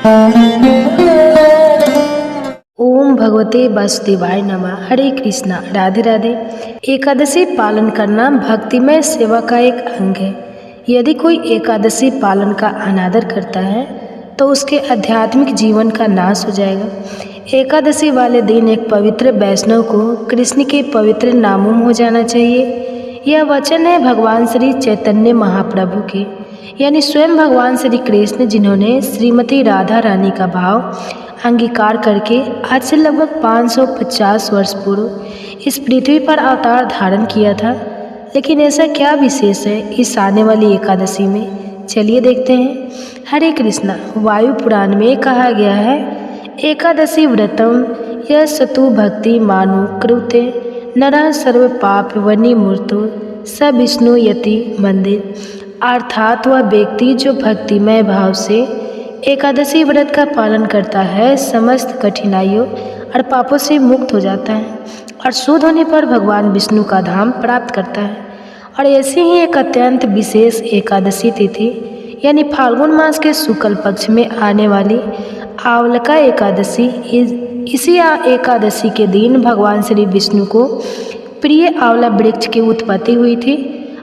ओम भगवते वासुदेवाय नमः। हरे कृष्णा, राधे राधे। एकादशी पालन करना भक्तिमय सेवा का एक अंग है। यदि कोई एकादशी पालन का अनादर करता है तो उसके आध्यात्मिक जीवन का नाश हो जाएगा। एकादशी वाले दिन एक पवित्र वैष्णव को कृष्ण के पवित्र नामों में हो जाना चाहिए। यह वचन है भगवान श्री चैतन्य महाप्रभु के, यानी स्वयं भगवान श्री कृष्ण, जिन्होंने श्रीमती राधा रानी का भाव अंगीकार करके आज से लगभग 550 वर्ष पूर्व इस पृथ्वी पर अवतार धारण किया था। लेकिन ऐसा क्या विशेष है इस आने वाली एकादशी में, चलिए देखते हैं। हरे कृष्णा। वायु पुराण में कहा गया है, एकादशी व्रतम यह सतु भक्ति मानु कृते नरः सर्व पाप वनि मूर्तो स विष्णु यति मंदिर। अर्थात वह व्यक्ति जो भक्तिमय भाव से एकादशी व्रत का पालन करता है, समस्त कठिनाइयों और पापों से मुक्त हो जाता है और शुद्ध होने पर भगवान विष्णु का धाम प्राप्त करता है। और ऐसी ही एक अत्यंत विशेष एकादशी तिथि, यानी फाल्गुन मास के शुक्ल पक्ष में आने वाली आवलका एकादशी, इसी एकादशी के दिन भगवान श्री विष्णु को प्रिय आंवला वृक्ष की उत्पत्ति हुई थी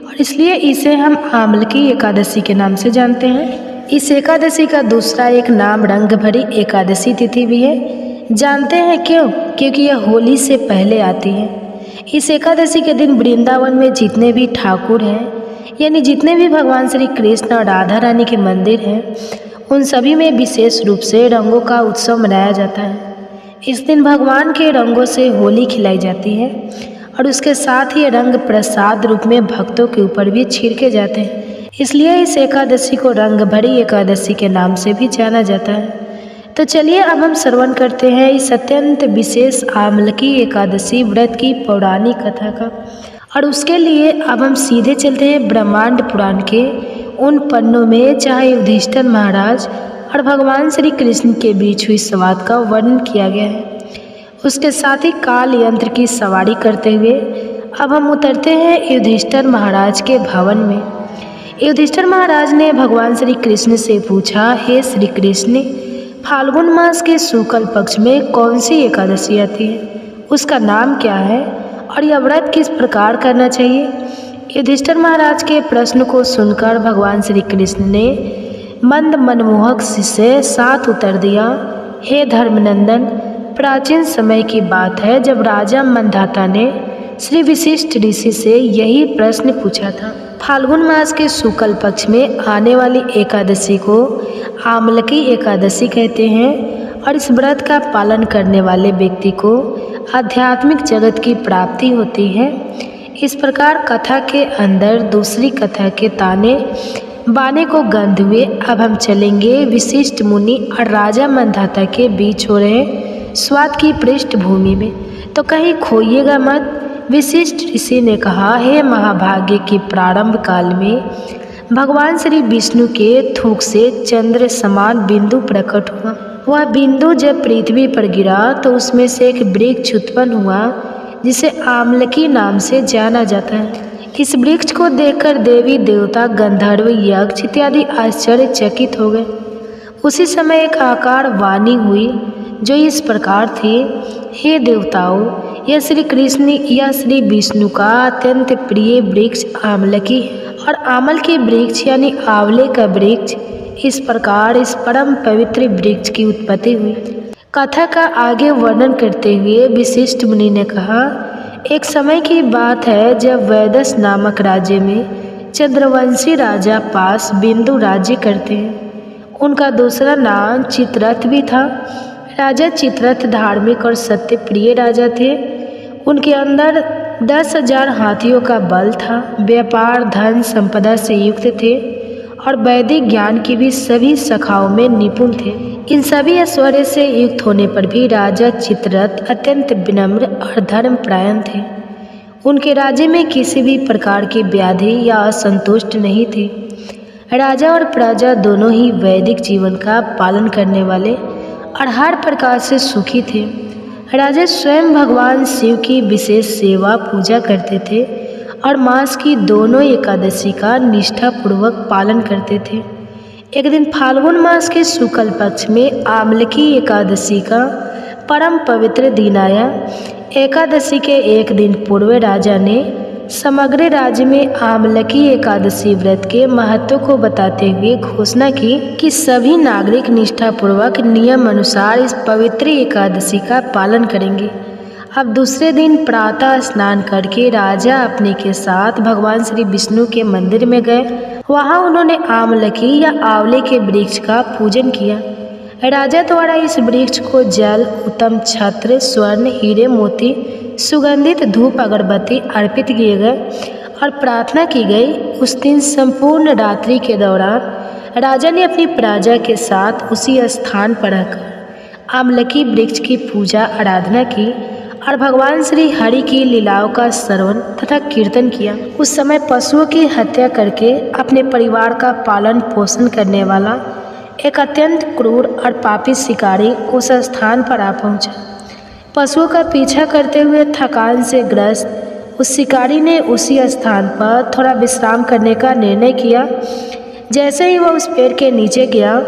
और इसलिए इसे हम आमलकी एकादशी के नाम से जानते हैं। इस एकादशी का दूसरा एक नाम रंग भरी एकादशी तिथि भी है। जानते हैं क्यों? क्योंकि यह होली से पहले आती है। इस एकादशी के दिन वृंदावन में जितने भी ठाकुर हैं, यानी जितने भी भगवान श्री कृष्ण और राधा रानी के मंदिर हैं, उन सभी में विशेष रूप से रंगों का उत्सव मनाया जाता है। इस दिन भगवान के रंगों से होली खिलाई जाती है और उसके साथ ही रंग प्रसाद रूप में भक्तों के ऊपर भी छिड़के जाते हैं। इसलिए इस एकादशी को रंग भरी एकादशी के नाम से भी जाना जाता है। तो चलिए अब हम श्रवण करते हैं इस अत्यंत विशेष आमलकी एकादशी व्रत की पौराणिक कथा का। और उसके लिए अब हम सीधे चलते हैं ब्रह्मांड पुराण के उन पन्नों में जहाँ युधिष्ठिर महाराज और भगवान श्री कृष्ण के बीच हुई संवाद का वर्णन किया गया है। उसके साथ ही काल यंत्र की सवारी करते हुए अब हम उतरते हैं युधिष्ठिर महाराज के भवन में। युधिष्ठिर महाराज ने भगवान श्री कृष्ण से पूछा, हे श्री कृष्ण, फाल्गुन मास के शुक्ल पक्ष में कौन सी एकादशी आती है, उसका नाम क्या है और यह व्रत किस प्रकार करना चाहिए? युधिष्ठिर महाराज के प्रश्न को सुनकर भगवान श्री कृष्ण ने मंद मनमोहक से साथ उत्तर दिया, हे धर्मनंदन, प्राचीन समय की बात है जब राजा मंधाता ने श्री वशिष्ठ ऋषि से यही प्रश्न पूछा था। फाल्गुन मास के शुक्ल पक्ष में आने वाली एकादशी को आमलकी एकादशी कहते हैं और इस व्रत का पालन करने वाले व्यक्ति को आध्यात्मिक जगत की प्राप्ति होती है। इस प्रकार कथा के अंदर दूसरी कथा के ताने बाने को गंध हुए अब हम चलेंगे वशिष्ठ मुनि और राजा मंधाता के बीच हो रहे स्वाद की पृष्ठभूमि में, तो कहीं खोइएगा मत। वशिष्ठ ऋषि ने कहा, हे महाभाग्य के प्रारंभ काल में भगवान श्री विष्णु के थूक से चंद्र समान बिंदु प्रकट हुआ। वह बिंदु जब पृथ्वी पर गिरा तो उसमें से एक वृक्ष उत्पन्न हुआ जिसे आमलकी नाम से जाना जाता है। इस वृक्ष को देखकर देवी देवता गंधर्व यक्ष इत्यादि आश्चर्यचकित हो गए। उसी समय एक आकार वाणी हुई जो इस प्रकार थी, हे देवताओं, यह श्री कृष्ण या श्री विष्णु का अत्यंत प्रिय वृक्ष आमलकी है और आमल के वृक्ष यानी आंवले का वृक्ष, इस प्रकार इस परम पवित्र वृक्ष की उत्पत्ति हुई। कथा का आगे वर्णन करते हुए वशिष्ठ मुनि ने कहा, एक समय की बात है जब वैदस नामक राज्य में चंद्रवंशी राजा पास बिंदु राज्य करते हैं। उनका दूसरा नाम चित्ररथ भी था। राजा चित्ररथ धार्मिक और सत्य प्रिय राजा थे। उनके अंदर 10,000 हाथियों का बल था। व्यापार धन संपदा से युक्त थे और वैदिक ज्ञान की भी सभी शाखाओं में निपुण थे। इन सभी ऐश्वर्य से युक्त होने पर भी राजा चित्ररथ अत्यंत विनम्र और धर्मपरायण थे। उनके राज्य में किसी भी प्रकार की व्याधि या असंतुष्ट नहीं थी। राजा और प्रजा दोनों ही वैदिक जीवन का पालन करने वाले और हर प्रकार से सुखी थे। राजा स्वयं भगवान शिव की विशेष सेवा पूजा करते थे और मास की दोनों एकादशी का निष्ठापूर्वक पालन करते थे। एक दिन फाल्गुन मास के शुक्ल पक्ष में आमलकी एकादशी का परम पवित्र दिन आया। एकादशी के एक दिन पूर्व राजा ने समग्र राज्य में आमलकी एकादशी व्रत के महत्व को बताते हुए घोषणा की कि सभी नागरिक निष्ठापूर्वक नियम अनुसार इस पवित्र एकादशी का पालन करेंगे। अब दूसरे दिन प्रातः स्नान करके राजा अपने के साथ भगवान श्री विष्णु के मंदिर में गए। वहां उन्होंने आमलकी या आंवले के वृक्ष का पूजन किया। राजा द्वारा इस वृक्ष को जल, उत्तम छत्र, स्वर्ण, हीरे, मोती, सुगंधित धूप अगरबत्ती अर्पित किए गए और प्रार्थना की गई। उस दिन संपूर्ण रात्रि के दौरान राजा ने अपनी प्रजा के साथ उसी स्थान पर रहकर आमलकी वृक्ष की पूजा आराधना की और भगवान श्री हरि की लीलाओं का श्रवण तथा कीर्तन किया। उस समय पशुओं की हत्या करके अपने परिवार का पालन पोषण करने वाला एक अत्यंत क्रूर और पापी शिकारी उस स्थान पर आ पहुंचा। पशुओं का पीछा करते हुए थकान से ग्रस्त उस शिकारी ने उसी स्थान पर थोड़ा विश्राम करने का निर्णय किया। जैसे ही वह उस पेड़ के नीचे गया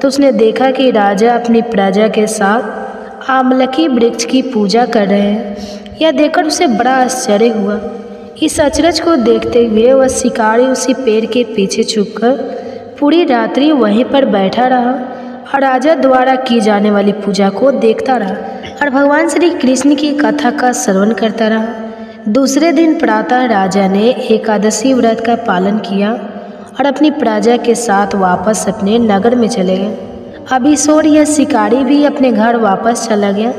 तो उसने देखा कि राजा अपनी प्रजा के साथ आमलकी वृक्ष की पूजा कर रहे हैं। यह देखकर उसे बड़ा आश्चर्य हुआ। इस अचरज को देखते हुए वह शिकारी उसी पेड़ के पीछे छुपकर पूरी रात्रि वहीं पर बैठा रहा और राजा द्वारा की जाने वाली पूजा को देखता रहा और भगवान श्री कृष्ण की कथा का श्रवण करता रहा। दूसरे दिन प्रातः राजा ने एकादशी व्रत का पालन किया और अपनी प्रजा के साथ वापस अपने नगर में चले गए। अब इस ओर यह शिकारी भी अपने घर वापस चला गया।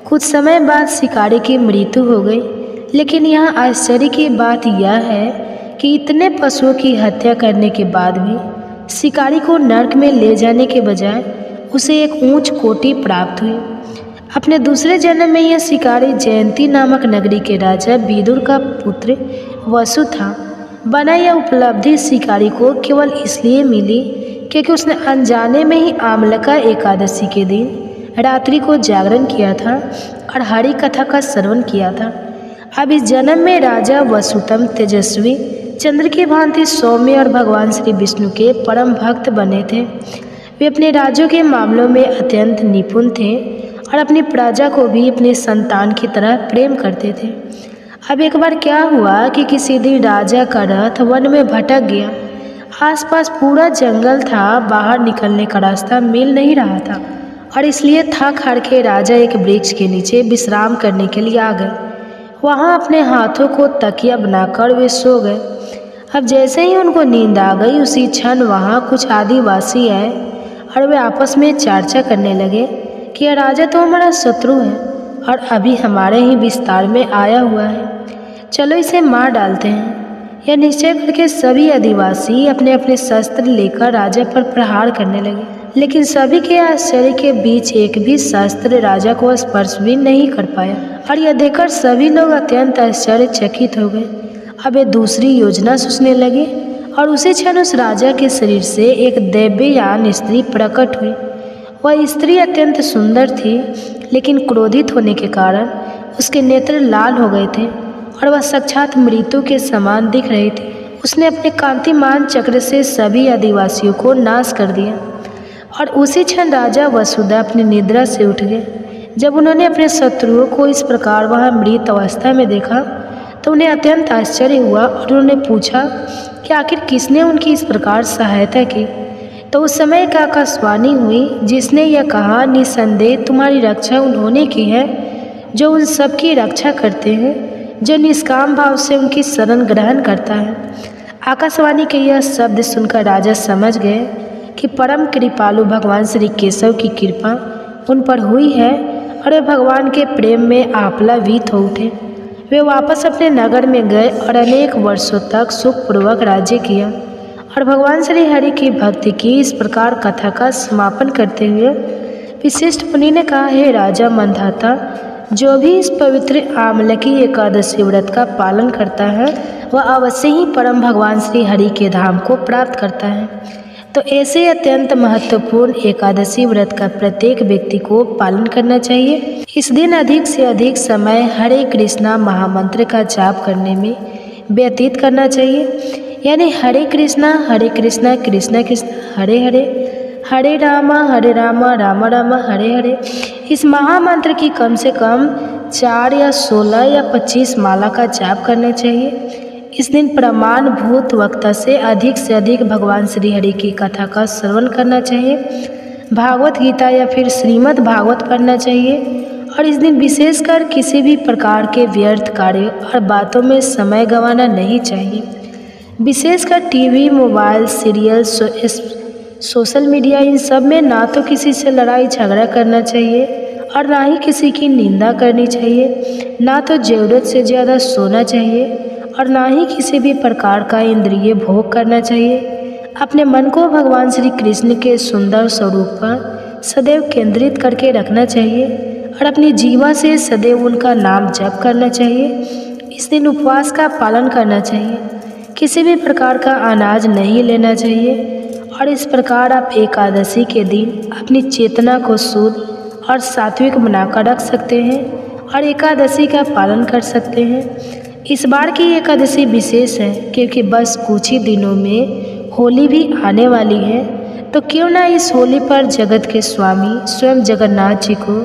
कुछ समय बाद शिकारी की मृत्यु हो गई। लेकिन यहाँ आश्चर्य की बात यह है कि इतने पशुओं की हत्या करने के बाद भी शिकारी को नरक में ले जाने के बजाय उसे एक ऊंच कोटि प्राप्त हुई। अपने दूसरे जन्म में यह शिकारी जयंती नामक नगरी के राजा विदुर का पुत्र वसु था। बना यह उपलब्धि शिकारी को केवल इसलिए मिली क्योंकि उसने अनजाने में ही आमलका एकादशी के दिन रात्रि को जागरण किया था और हरि कथा का श्रवण किया था। अब इस जन्म में राजा वसुतम तेजस्वी, चंद्र की भांति सौम्य और भगवान श्री विष्णु के परम भक्त बने थे। वे अपने राज्यों के मामलों में अत्यंत निपुण थे और अपनी प्रजा को भी अपने संतान की तरह प्रेम करते थे। अब एक बार क्या हुआ कि किसी दिन राजा का रथ वन में भटक गया। आसपास पूरा जंगल था, बाहर निकलने का रास्ता मिल नहीं रहा था और इसलिए थक हार के राजा एक वृक्ष के नीचे विश्राम करने के लिए आ गए। वहाँ अपने हाथों को तकिया बनाकर वे सो गए। अब जैसे ही उनको नींद आ गई उसी क्षण वहाँ कुछ आदिवासी आए और वे आपस में चर्चा करने लगे कि यह राजा तो हमारा शत्रु है और अभी हमारे ही विस्तार में आया हुआ है, चलो इसे मार डालते हैं। यह निश्चय करके सभी आदिवासी अपने अपने शस्त्र लेकर राजा पर प्रहार करने लगे। लेकिन सभी के आश्चर्य के बीच एक भी शस्त्र राजा को स्पर्श भी नहीं कर पाया और यह देखकर सभी लोग अत्यंत आश्चर्यचकित हो गए। अब वे दूसरी योजना सोचने लगे और उसी क्षण उस राजा के शरीर से एक दैव्ययान स्त्री प्रकट हुई। वह स्त्री अत्यंत सुंदर थी, लेकिन क्रोधित होने के कारण उसके नेत्र लाल हो गए थे और वह साक्षात मृत्यु के समान दिख रही थी। उसने अपने कांतिमान चक्र से सभी आदिवासियों को नाश कर दिया और उसी क्षण राजा वसुदा अपनी निद्रा से उठ गए। जब उन्होंने अपने शत्रुओं को इस प्रकार वहाँ मृत अवस्था में देखा तो उन्हें अत्यंत आश्चर्य हुआ और उन्होंने पूछा कि आखिर किसने उनकी इस प्रकार सहायता की। तो उस समय एक आकाशवाणी हुई जिसने यह कहा, निसंदेह तुम्हारी रक्षा उन्होंने की है जो उन सब की रक्षा करते हैं जो निष्काम भाव से उनकी शरण ग्रहण करता है। आकाशवाणी के यह शब्द सुनकर राजा समझ गए कि परम कृपालु भगवान श्री केशव की कृपा उन पर हुई है और वे भगवान के प्रेम में आप्लावित हो उठे। वे वापस अपने नगर में गए और अनेक वर्षों तक सुखपूर्वक राज्य किया और भगवान श्री हरि की भक्ति की इस प्रकार कथा का समापन करते हुए विशिष्ट मुनि ने कहा, हे राजा मंधाता, जो भी इस पवित्र आमलकी एकादशी व्रत का पालन करता है वह अवश्य ही परम भगवान श्री हरि के धाम को प्राप्त करता है। तो ऐसे अत्यंत महत्वपूर्ण एकादशी व्रत का प्रत्येक व्यक्ति को पालन करना चाहिए। इस दिन अधिक से अधिक समय हरे कृष्णा महामंत्र का जाप करने में व्यतीत करना चाहिए। यानी हरे कृष्णा कृष्ण कृष्ण हरे हरे, हरे रामा राम राम हरे हरे। इस महामंत्र की कम से कम 4 या 16 या 25 माला का जाप करना चाहिए। इस दिन प्रमाण भूत वक्ता से अधिक भगवान श्री हरि की कथा का श्रवण करना चाहिए, भागवत गीता या फिर श्रीमद् भागवत पढ़ना चाहिए। और इस दिन विशेषकर किसी भी प्रकार के व्यर्थ कार्यों और बातों में समय गंवाना नहीं चाहिए। विशेषकर TV, mobile, serial, social media, इन सब में ना तो किसी से लड़ाई झगड़ा करना चाहिए और ना ही किसी की निंदा करनी चाहिए, ना तो ज़रूरत से ज़्यादा सोना चाहिए और ना ही किसी भी प्रकार का इंद्रिय भोग करना चाहिए। अपने मन को भगवान श्री कृष्ण के सुंदर स्वरूप पर सदैव केंद्रित करके रखना चाहिए और अपनी जीवा से सदैव उनका नाम जप करना चाहिए। इस दिन उपवास का पालन करना चाहिए, किसी भी प्रकार का अनाज नहीं लेना चाहिए और इस प्रकार आप एकादशी के दिन अपनी चेतना को शुद्ध और सात्विक बनाकर रख सकते हैं और एकादशी का पालन कर सकते हैं। इस बार की एकादशी विशेष है क्योंकि बस कुछ ही दिनों में होली भी आने वाली है, तो क्यों ना इस होली पर जगत के स्वामी स्वयं जगन्नाथ जी को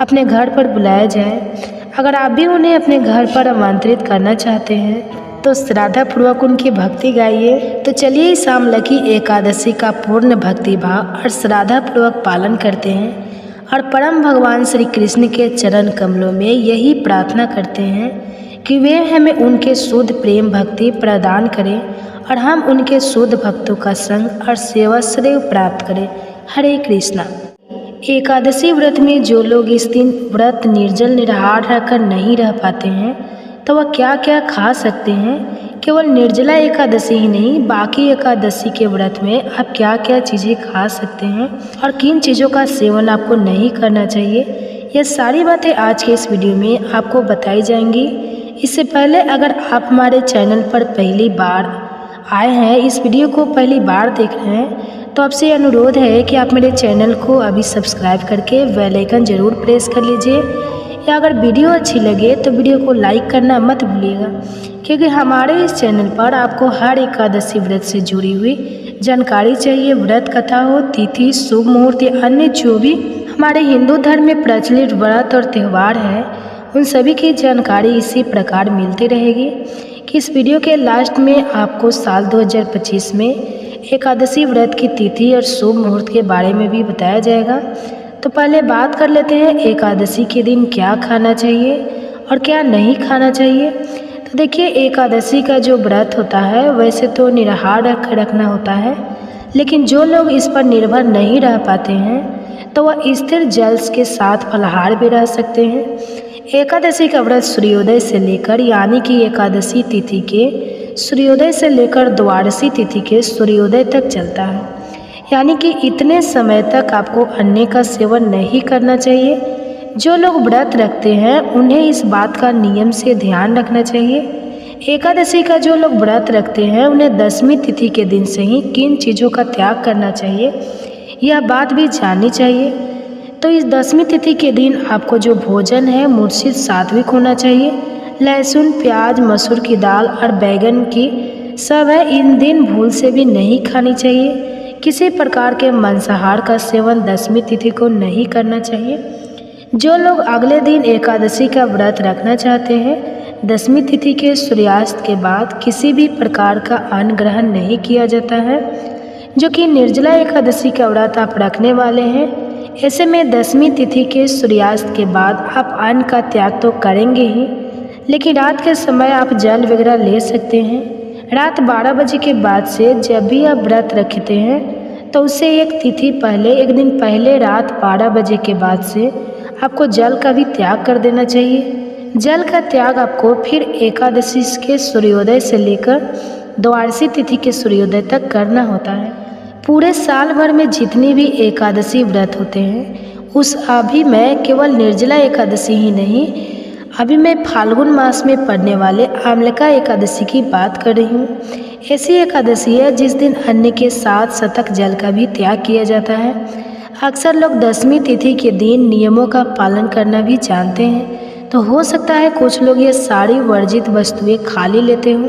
अपने घर पर बुलाया जाए। अगर आप भी उन्हें अपने घर पर आमंत्रित करना चाहते हैं तो श्रद्धापूर्वक उनकी भक्ति गाइए। तो चलिए इस आमलकी एकादशी का पूर्ण भक्ति भाव और श्रद्धापूर्वक पालन करते हैं और परम भगवान श्री कृष्ण के चरण कमलों में यही प्रार्थना करते हैं कि वे हमें उनके शुद्ध प्रेम भक्ति प्रदान करें और हम उनके शुद्ध भक्तों का संग और सेवा सदैव प्राप्त करें। हरे कृष्णा। एकादशी व्रत में जो लोग इस दिन व्रत निर्जल निराहार रहकर नहीं रह पाते हैं तो वह क्या क्या खा सकते हैं। केवल निर्जला एकादशी ही नहीं, बाकी एकादशी के व्रत में आप क्या क्या चीज़ें खा सकते हैं और किन चीज़ों का सेवन आपको नहीं करना चाहिए, ये सारी बातें आज के इस वीडियो में आपको बताई जाएंगी। इससे पहले अगर आप हमारे चैनल पर पहली बार आए हैं, इस वीडियो को पहली बार देख रहे हैं, तो आपसे अनुरोध है कि आप मेरे चैनल को अभी सब्सक्राइब करके बेल आइकन ज़रूर प्रेस कर लीजिए, या अगर वीडियो अच्छी लगे तो वीडियो को लाइक करना मत भूलिएगा, क्योंकि हमारे इस चैनल पर आपको हर एकादशी व्रत से जुड़ी हुई जानकारी चाहिए। व्रत कथा हो, तिथि, शुभ मुहूर्त या अन्य जो भी हमारे हिंदू धर्म में प्रचलित व्रत और त्यौहार है, उन सभी की जानकारी इसी प्रकार मिलती रहेगी कि इस वीडियो के लास्ट में आपको साल 2025 में एकादशी व्रत की तिथि और शुभ मुहूर्त के बारे में भी बताया जाएगा। तो पहले बात कर लेते हैं एकादशी के दिन क्या खाना चाहिए और क्या नहीं खाना चाहिए। तो देखिए, एकादशी का जो व्रत होता है वैसे तो निराहार रखना होता है, लेकिन जो लोग इस पर निर्भर नहीं रह पाते हैं तो वह स्थिर जल के साथ फलाहार भी रह सकते हैं। एकादशी का व्रत सूर्योदय से लेकर, यानी कि एकादशी तिथि के सूर्योदय से लेकर द्वादशी तिथि के सूर्योदय तक चलता है, यानी कि इतने समय तक आपको अन्न का सेवन नहीं करना चाहिए। जो लोग व्रत रखते हैं उन्हें इस बात का नियम से ध्यान रखना चाहिए। एकादशी का जो लोग व्रत रखते हैं उन्हें दशमी तिथि के दिन से ही किन चीज़ों का त्याग करना चाहिए, यह बात भी जाननी चाहिए। तो इस दशमी तिथि के दिन आपको जो भोजन है मुर्शिद सात्विक होना चाहिए। लहसुन, प्याज, मसूर की दाल और बैगन की सब है इन दिन भूल से भी नहीं खानी चाहिए। किसी प्रकार के मांसाहार का सेवन दशमी तिथि को नहीं करना चाहिए। जो लोग अगले दिन एकादशी का व्रत रखना चाहते हैं, दशमी तिथि के सूर्यास्त के बाद किसी भी प्रकार का अन्न ग्रहण नहीं किया जाता है। जो कि निर्जला एकादशी का व्रत आप रखने वाले हैं, ऐसे में दशमी तिथि के सूर्यास्त के बाद आप अन्न का त्याग तो करेंगे ही, लेकिन रात के समय आप जल वगैरह ले सकते हैं। रात 12 बजे के बाद से जब भी आप व्रत रखते हैं तो उससे एक दिन पहले रात 12 बजे के बाद से आपको जल का भी त्याग कर देना चाहिए। जल का त्याग आपको फिर एकादशी के सूर्योदय से लेकर द्वादशी तिथि के सूर्योदय तक करना होता है। पूरे साल भर में जितनी भी एकादशी व्रत होते हैं उस अभी मैं केवल निर्जला एकादशी ही नहीं, अभी मैं फाल्गुन मास में पड़ने वाले आमलका एकादशी की बात कर रही हूँ। ऐसी एकादशी है जिस दिन अन्न के साथ शतक जल का भी त्याग किया जाता है। अक्सर लोग दशमी तिथि के दिन नियमों का पालन करना भी जानते हैं, तो हो सकता है कुछ लोग ये सारी वर्जित वस्तुएं खा लेते हों।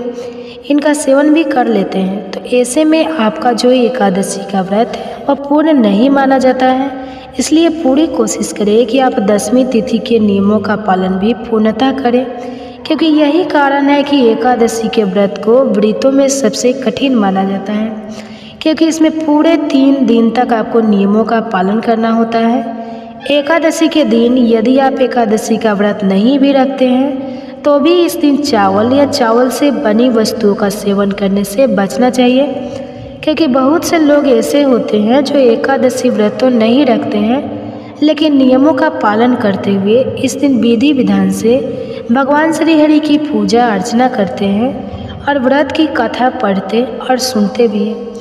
इनका सेवन भी कर लेते हैं, तो ऐसे में आपका जो एकादशी का व्रत है वह पूर्ण नहीं माना जाता है। इसलिए पूरी कोशिश करें कि आप 10वीं तिथि के नियमों का पालन भी पूर्णतः करें, क्योंकि यही कारण है कि एकादशी के व्रत को व्रतों में सबसे कठिन माना जाता है, क्योंकि इसमें पूरे 3 दिन तक आपको नियमों का पालन करना होता है। एकादशी के दिन यदि आप एकादशी का व्रत नहीं भी रखते हैं तो भी इस दिन चावल या चावल से बनी वस्तुओं का सेवन करने से बचना चाहिए, क्योंकि बहुत से लोग ऐसे होते हैं जो एकादशी व्रत तो नहीं रखते हैं लेकिन नियमों का पालन करते हुए इस दिन विधि विधान से भगवान श्री हरि की पूजा अर्चना करते हैं और व्रत की कथा पढ़ते और सुनते भी हैं।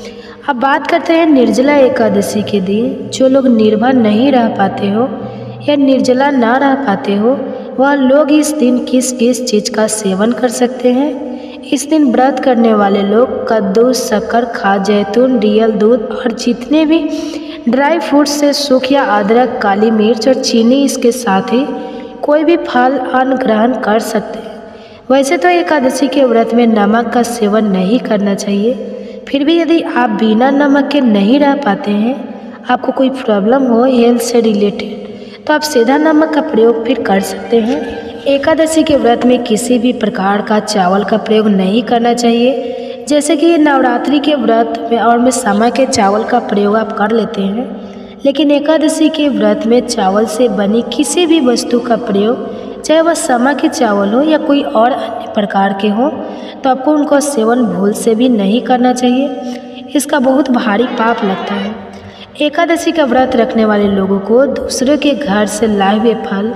अब बात करते हैं निर्जला एकादशी के दिन। जो लोग निर्भर नहीं रह पाते हो या निर्जला ना रह पाते हो, वह लोग इस दिन किस किस चीज़ का सेवन कर सकते हैं। इस दिन व्रत करने वाले लोग कद्दू, शक्कर, खाद, जैतून, रियल दूध और जितने भी ड्राई फ्रूट्स से सूख या अदरक, काली मिर्च और चीनी, इसके साथ ही कोई भी फल अन्न ग्रहण कर सकते हैं। वैसे तो एकादशी के व्रत में नमक का सेवन नहीं करना चाहिए, फिर भी यदि आप बिना नमक के नहीं रह पाते हैं, आपको कोई प्रॉब्लम हो हेल्थ से रिलेटेड, तो आप सीधा नमक का प्रयोग फिर कर सकते हैं। एकादशी के व्रत में किसी भी प्रकार का चावल का प्रयोग नहीं करना चाहिए। जैसे कि नवरात्रि के व्रत में और में समय के चावल का प्रयोग आप कर लेते हैं, लेकिन एकादशी के व्रत में चावल से बनी किसी भी वस्तु का प्रयोग, चाहे वह समा के चावल हो या कोई और अन्य प्रकार के हो, तो आपको उनका सेवन भूल से भी नहीं करना चाहिए। इसका बहुत भारी पाप लगता है। एकादशी का व्रत रखने वाले लोगों को दूसरों के घर से लाए हुए फल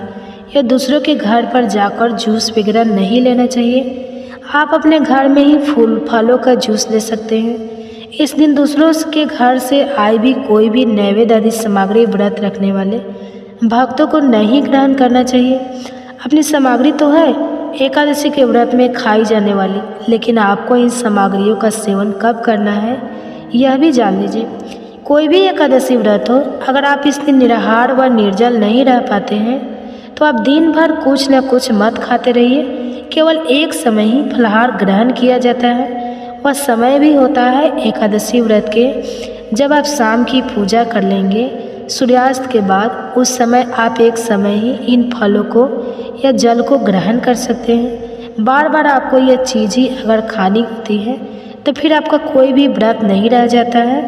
या दूसरों के घर पर जाकर जूस वगैरह नहीं लेना चाहिए। आप अपने घर में ही फलों का जूस ले सकते हैं। इस दिन दूसरों के घर से आई भी कोई भी नैवेद्य आदि सामग्री व्रत रखने वाले भक्तों को नहीं ग्रहण करना चाहिए। अपनी सामग्री तो है एकादशी के व्रत में खाई जाने वाली, लेकिन आपको इन सामग्रियों का सेवन कब करना है यह भी जान लीजिए। कोई भी एकादशी व्रत हो, अगर आप इस दिन निराहार व निर्जल नहीं रह पाते हैं तो आप दिन भर कुछ न कुछ मत खाते रहिए। केवल एक समय ही फलाहार ग्रहण किया जाता है। वह समय भी होता है एकादशी व्रत के, जब आप शाम की पूजा कर लेंगे सूर्यास्त के बाद। उस समय आप एक समय ही इन फलों को या जल को ग्रहण कर सकते हैं। बार बार आपको यह चीज़ ही अगर खानी होती है तो फिर आपका कोई भी व्रत नहीं रह जाता है।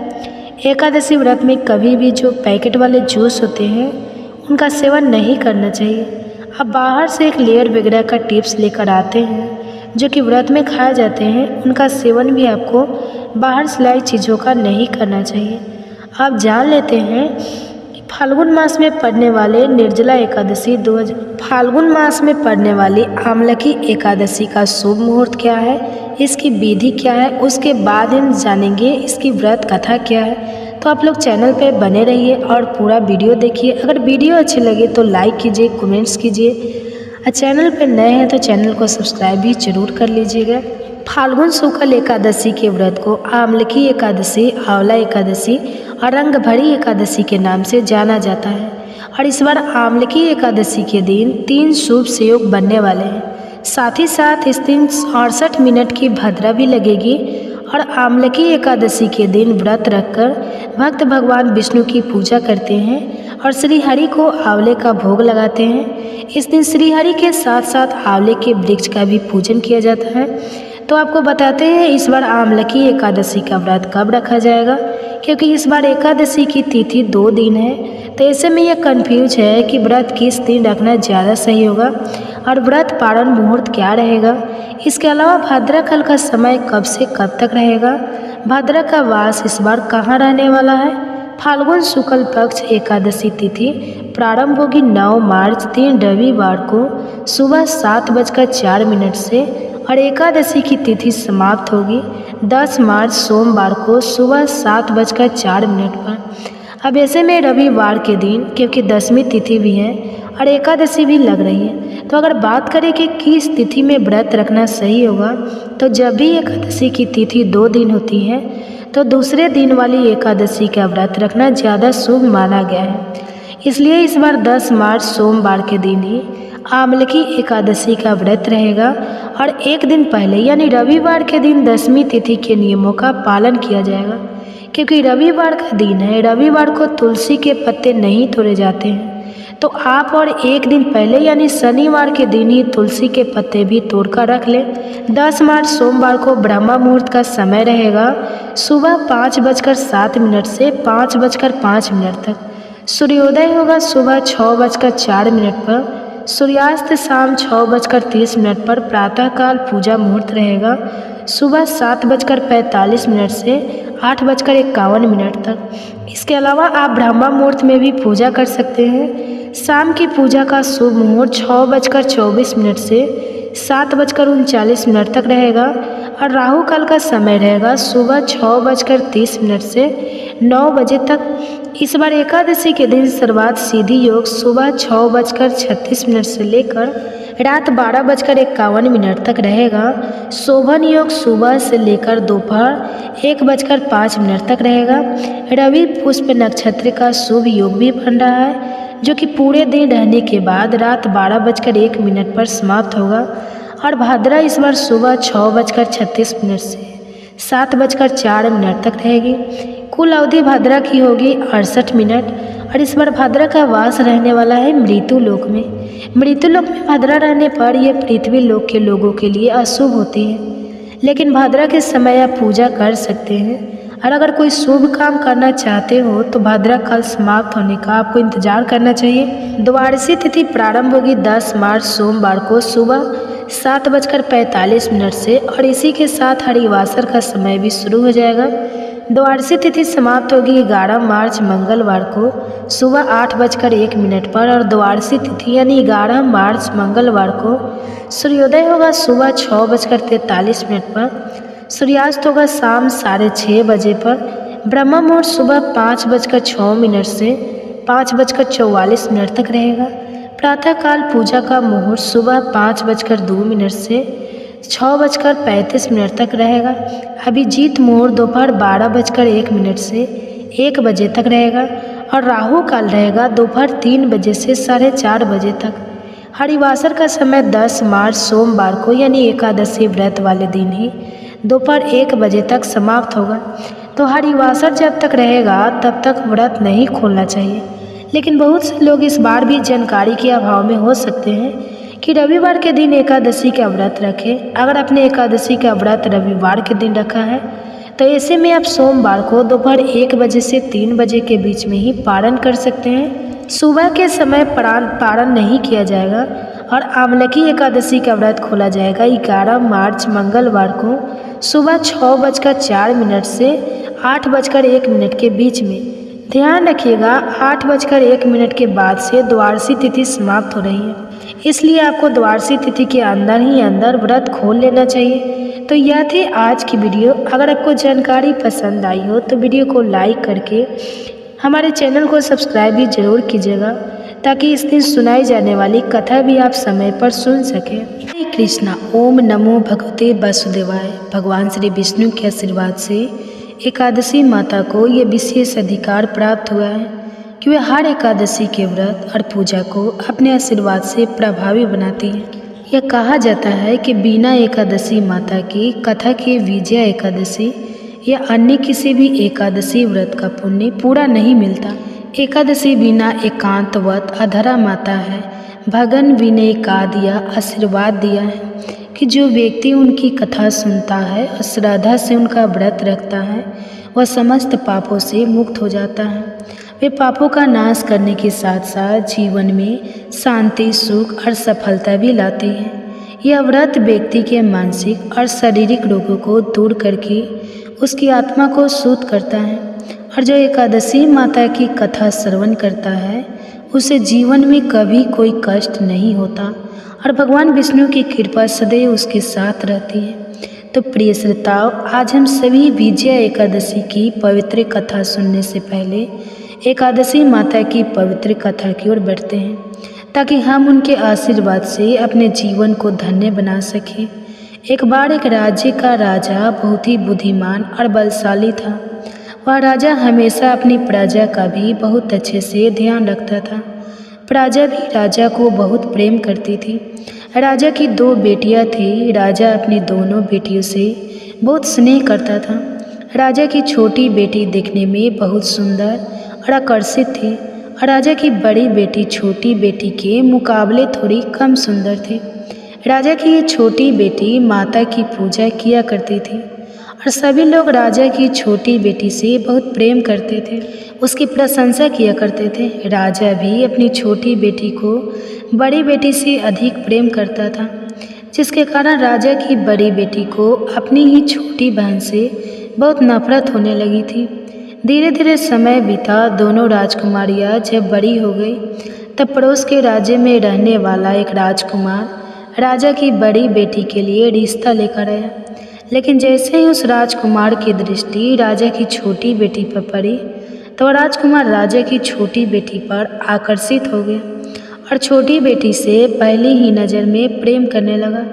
एकादशी व्रत में कभी भी जो पैकेट वाले जूस होते हैं उनका सेवन नहीं करना चाहिए। आप बाहर से एक लेयर वगैरह का टिप्स लेकर आते हैं जो कि व्रत में खाए जाते हैं, उनका सेवन भी आपको बाहर से लाई चीज़ों का नहीं करना चाहिए। आप जान लेते हैं फाल्गुन मास में पड़ने वाले निर्जला एकादशी फाल्गुन मास में पड़ने वाली आमलकी एकादशी का शुभ मुहूर्त क्या है, इसकी विधि क्या है, उसके बाद हम जानेंगे इसकी व्रत कथा क्या है। तो आप लोग चैनल पे बने रहिए और पूरा वीडियो देखिए। अगर वीडियो अच्छी लगे तो लाइक कीजिए, कमेंट्स कीजिए, और चैनल पे नए हैं तो चैनल को सब्सक्राइब भी जरूर कर लीजिएगा। फाल्गुन शुक्ल एकादशी के व्रत को आमलकी एकादशी, आंवला एकादशी और रंग भरी एकादशी के नाम से जाना जाता है। और इस बार आमलकी एकादशी के दिन 3 शुभ संयोग बनने वाले हैं। साथ ही साथ इस दिन 68 मिनट की भद्रा भी लगेगी। और आमलकी एकादशी के दिन व्रत रखकर भक्त भगवान विष्णु की पूजा करते हैं और श्री हरि को आंवले का भोग लगाते हैं। इस दिन श्री हरि के साथ साथ आंवले के वृक्ष का भी पूजन किया जाता है। तो आपको बताते हैं इस बार आमलकी एकादशी का व्रत कब रखा जाएगा, क्योंकि इस बार एकादशी की तिथि 2 दिन है। तो ऐसे में यह कन्फ्यूज है कि व्रत किस दिन रखना ज़्यादा सही होगा और व्रत पारण मुहूर्त क्या रहेगा। इसके अलावा भाद्रा कल का समय कब से कब तक रहेगा, भाद्रा का वास इस बार कहाँ रहने वाला है। फाल्गुन शुक्ल पक्ष एकादशी तिथि प्रारंभ होगी 9 मार्च 3 रविवार को सुबह 7:04 से और एकादशी की तिथि समाप्त होगी 10 मार्च सोमवार को सुबह 7:04 पर। अब ऐसे में रविवार के दिन क्योंकि 10वीं तिथि भी है और एकादशी भी लग रही है, तो अगर बात करें कि किस तिथि में व्रत रखना सही होगा, तो जब भी एकादशी की तिथि 2 दिन होती है तो दूसरे दिन वाली एकादशी का व्रत रखना ज़्यादा शुभ माना गया है। इसलिए इस बार 10 मार्च सोमवार के दिन ही आमलकी एकादशी का व्रत रहेगा और एक दिन पहले यानी रविवार के दिन 10वीं तिथि के नियमों का पालन किया जाएगा। क्योंकि रविवार का दिन है, रविवार को तुलसी के पत्ते नहीं तोड़े जाते हैं, तो आप और एक दिन पहले यानी शनिवार के दिन ही तुलसी के पत्ते भी तोड़कर रख लें। 10 मार्च सोमवार को ब्रह्म मुहूर्त का समय रहेगा सुबह 5:07 से 5:05 तक। सूर्योदय होगा सुबह 6:04 पर, सूर्यास्त शाम 6:30 पर। प्रातःकाल पूजा मुहूर्त रहेगा सुबह 7:45 से 8:51 तक। इसके अलावा आप ब्रह्म मुहूर्त में भी पूजा कर सकते हैं। शाम की पूजा का शुभ मुहूर्त 6:24 से 7:39 तक रहेगा और राहु काल का समय रहेगा सुबह 6:30 से 9 बजे तक। इस बार एकादशी के दिन सर्वात सिद्धि योग सुबह 6:36 से लेकर रात 12:51 तक रहेगा। शोभन योग सुबह से लेकर दोपहर 1:05 तक रहेगा। रवि पुष्प नक्षत्र का शुभ योग भी बन रहा है, जो कि पूरे दिन रहने के बाद रात 12:01 पर समाप्त होगा। और भाद्रा इस बार सुबह 6:36 से 7:04 तक रहेगी। कुल अवधि भाद्रा की होगी 68 मिनट। और इस बार भाद्रा का वास रहने वाला है मृत्यु लोक में। मृत्यु लोक में भाद्रा रहने पर यह पृथ्वी लोक के लोगों के लिए अशुभ होती है, लेकिन भाद्रा के समय आप पूजा कर सकते हैं। और अगर कोई शुभ काम करना चाहते हो तो भाद्रा काल समाप्त होने का आपको इंतजार करना चाहिए। द्वादशी तिथि प्रारंभ होगी 10 मार्च सोमवार को सुबह 7:45 से और इसी के साथ हरिवासर का समय भी शुरू हो जाएगा। द्वादशी तिथि समाप्त होगी 11 मार्च मंगलवार को सुबह 8:01 पर और द्वादशी तिथि यानी 11 मार्च मंगलवार को सूर्योदय होगा सुबह 6:43 पर, सूर्यास्त होगा शाम 6:30 बजे पर। ब्रह्म मुहूर्त सुबह 5:06 से 5:44 तक रहेगा। प्रातःकाल पूजा का मुहूर्त सुबह 5:02 से 6:35 तक रहेगा। अभिजीत मुहूर्त दोपहर 12:01 से 1 बजे तक रहेगा और राहु काल रहेगा दोपहर 3 बजे से 4:30 बजे तक। हरिवासर का समय 10 मार्च सोमवार को यानी एकादशी व्रत वाले दिन ही दोपहर 1 बजे तक समाप्त होगा। तो हरिवासर जब तक रहेगा तब तक व्रत नहीं खोलना चाहिए। लेकिन बहुत से लोग इस बार भी जानकारी के अभाव में हो सकते हैं कि रविवार के दिन एकादशी का व्रत रखें। अगर आपने एकादशी का व्रत रविवार के दिन रखा है तो ऐसे में आप सोमवार को दोपहर 1 बजे से 3 बजे के बीच में ही पारण कर सकते हैं। सुबह के समय पारण नहीं किया जाएगा और आमलकी एकादशी का व्रत खोला जाएगा 11 मार्च मंगलवार को सुबह 6:04 से 8:01 के बीच में। ध्यान रखिएगा 8:01 के बाद से द्वादशी तिथि समाप्त हो रही है, इसलिए आपको द्वादशी तिथि के अंदर ही अंदर व्रत खोल लेना चाहिए। तो यह थी आज की वीडियो। अगर आपको जानकारी पसंद आई हो तो वीडियो को लाइक करके हमारे चैनल को सब्सक्राइब भी जरूर कीजिएगा, ताकि इस दिन सुनाई जाने वाली कथा भी आप समय पर सुन सकें। हरे कृष्णा। ओम नमो भगवते वासुदेवाय। भगवान श्री विष्णु के आशीर्वाद से एकादशी माता को ये विशेष अधिकार प्राप्त हुआ है कि वे हर एकादशी के व्रत और पूजा को अपने आशीर्वाद से प्रभावी बनाती हैं। यह कहा जाता है कि बिना एकादशी माता की कथा के विजया एकादशी या अन्य किसी भी एकादशी व्रत का पुण्य पूरा नहीं मिलता। एकादशी बिना एकांतवत अधरा माता है। भगन विनय का दिया आशीर्वाद दिया है कि जो व्यक्ति उनकी कथा सुनता है और श्रद्धा से उनका व्रत रखता है वह समस्त पापों से मुक्त हो जाता है। वे पापों का नाश करने के साथ साथ जीवन में शांति, सुख और सफलता भी लाती है। यह व्रत व्यक्ति के मानसिक और शारीरिक रोगों को दूर करके उसकी आत्मा को शुद्ध करता है। और जो एकादशी माता की कथा श्रवण करता है उसे जीवन में कभी कोई कष्ट नहीं होता और भगवान विष्णु की कृपा सदैव उसके साथ रहती है। तो प्रिय श्रोताओं, आज हम सभी विजया एकादशी की पवित्र कथा सुनने से पहले एकादशी माता की पवित्र कथा की ओर बढ़ते हैं, ताकि हम उनके आशीर्वाद से अपने जीवन को धन्य बना सकें। एक बार एक राज्य का राजा बहुत ही बुद्धिमान और बलशाली था। वह राजा हमेशा अपनी प्रजा का भी बहुत अच्छे से ध्यान रखता था। प्रजा भी राजा को बहुत प्रेम करती थी। राजा की 2 बेटियां थी। राजा अपनी दोनों बेटियों से बहुत स्नेह करता था। राजा की छोटी बेटी दिखने में बहुत सुंदर और आकर्षित थी और राजा की बड़ी बेटी छोटी बेटी के मुकाबले थोड़ी कम सुंदर थी। राजा की ये छोटी बेटी माता की पूजा किया करती थी और सभी लोग राजा की छोटी बेटी से बहुत प्रेम करते थे, उसकी प्रशंसा किया करते थे। राजा भी अपनी छोटी बेटी को बड़ी बेटी से अधिक प्रेम करता था, जिसके कारण राजा की बड़ी बेटी को अपनी ही छोटी बहन से बहुत नफरत होने लगी थी। धीरे धीरे समय बीता। दोनों राजकुमारियाँ जब बड़ी हो गई तब पड़ोस के राज्य में रहने वाला एक राजकुमार राजा की बड़ी बेटी के लिए रिश्ता लेकर आया। लेकिन जैसे ही उस राजकुमार की दृष्टि राजा की छोटी बेटी पर पड़ी तो राजकुमार राजा की छोटी बेटी पर आकर्षित हो गया और छोटी बेटी से पहली ही नज़र में प्रेम करने लगा।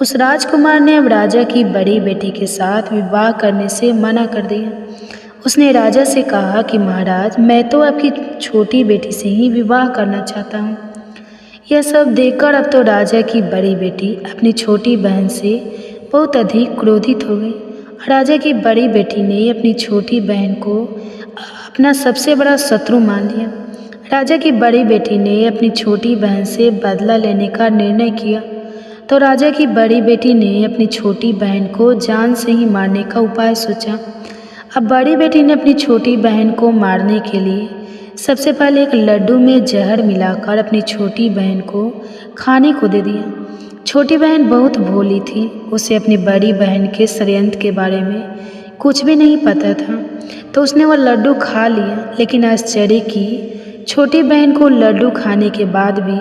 उस राजकुमार ने अब राजा की बड़ी बेटी के साथ विवाह करने से मना कर दिया। उसने राजा से कहा कि महाराज, मैं तो आपकी छोटी बेटी से ही विवाह करना चाहता हूँ। यह सब देखकर अब तो राजा की बड़ी बेटी अपनी छोटी बहन से बहुत अधिक क्रोधित हो गई। राजा की बड़ी बेटी ने अपनी छोटी बहन को अपना सबसे बड़ा शत्रु मान लिया। राजा की बड़ी बेटी ने अपनी छोटी बहन से बदला लेने का निर्णय किया तो राजा की बड़ी बेटी ने अपनी छोटी बहन को जान से ही मारने का उपाय सोचा। अब बड़ी बेटी ने अपनी छोटी बहन को मारने के लिए सबसे पहले एक लड्डू में जहर मिलाकर अपनी छोटी बहन को खाने को दे दिया। छोटी बहन बहुत भोली थी, उसे अपनी बड़ी बहन के षड्यंत्र के बारे में कुछ भी नहीं पता था, तो उसने वह लड्डू खा लिया। लेकिन आश्चर्य की छोटी बहन को लड्डू खाने के बाद भी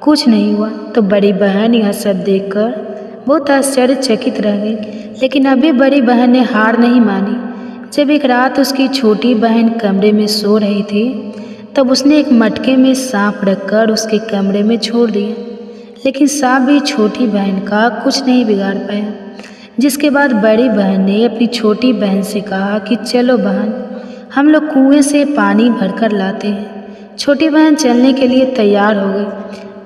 कुछ नहीं हुआ, तो बड़ी बहन यह सब देखकर बहुत आश्चर्यचकित रह गई। लेकिन अभी बड़ी बहन ने हार नहीं मानी। जब एक रात उसकी छोटी बहन कमरे में सो रही थी तब उसने एक मटके में सांप रखकर उसके कमरे में छोड़ दिया, लेकिन सांप भी छोटी बहन का कुछ नहीं बिगाड़ पाया। जिसके बाद बड़ी बहन ने अपनी छोटी बहन से कहा कि चलो बहन, हम लोग कुएं से पानी भरकर लाते हैं। छोटी बहन चलने के लिए तैयार हो गई।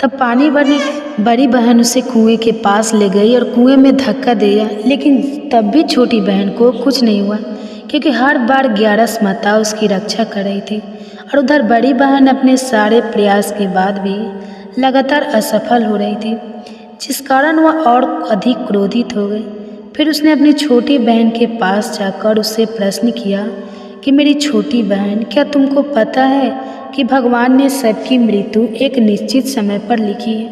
तब पानी भरने बड़ी बहन उसे कुएं के पास ले गई और कुएं में धक्का दिया, लेकिन तब भी छोटी बहन को कुछ नहीं हुआ, क्योंकि हर बार 11 माता उसकी रक्षा कर रही थी। और उधर बड़ी बहन अपने सारे प्रयास के बाद भी लगातार असफल हो रही थी, जिस कारण वह और अधिक क्रोधित हो गई। फिर उसने अपनी छोटी बहन के पास जाकर उससे प्रश्न किया कि मेरी छोटी बहन, क्या तुमको पता है कि भगवान ने सबकी मृत्यु एक निश्चित समय पर लिखी है,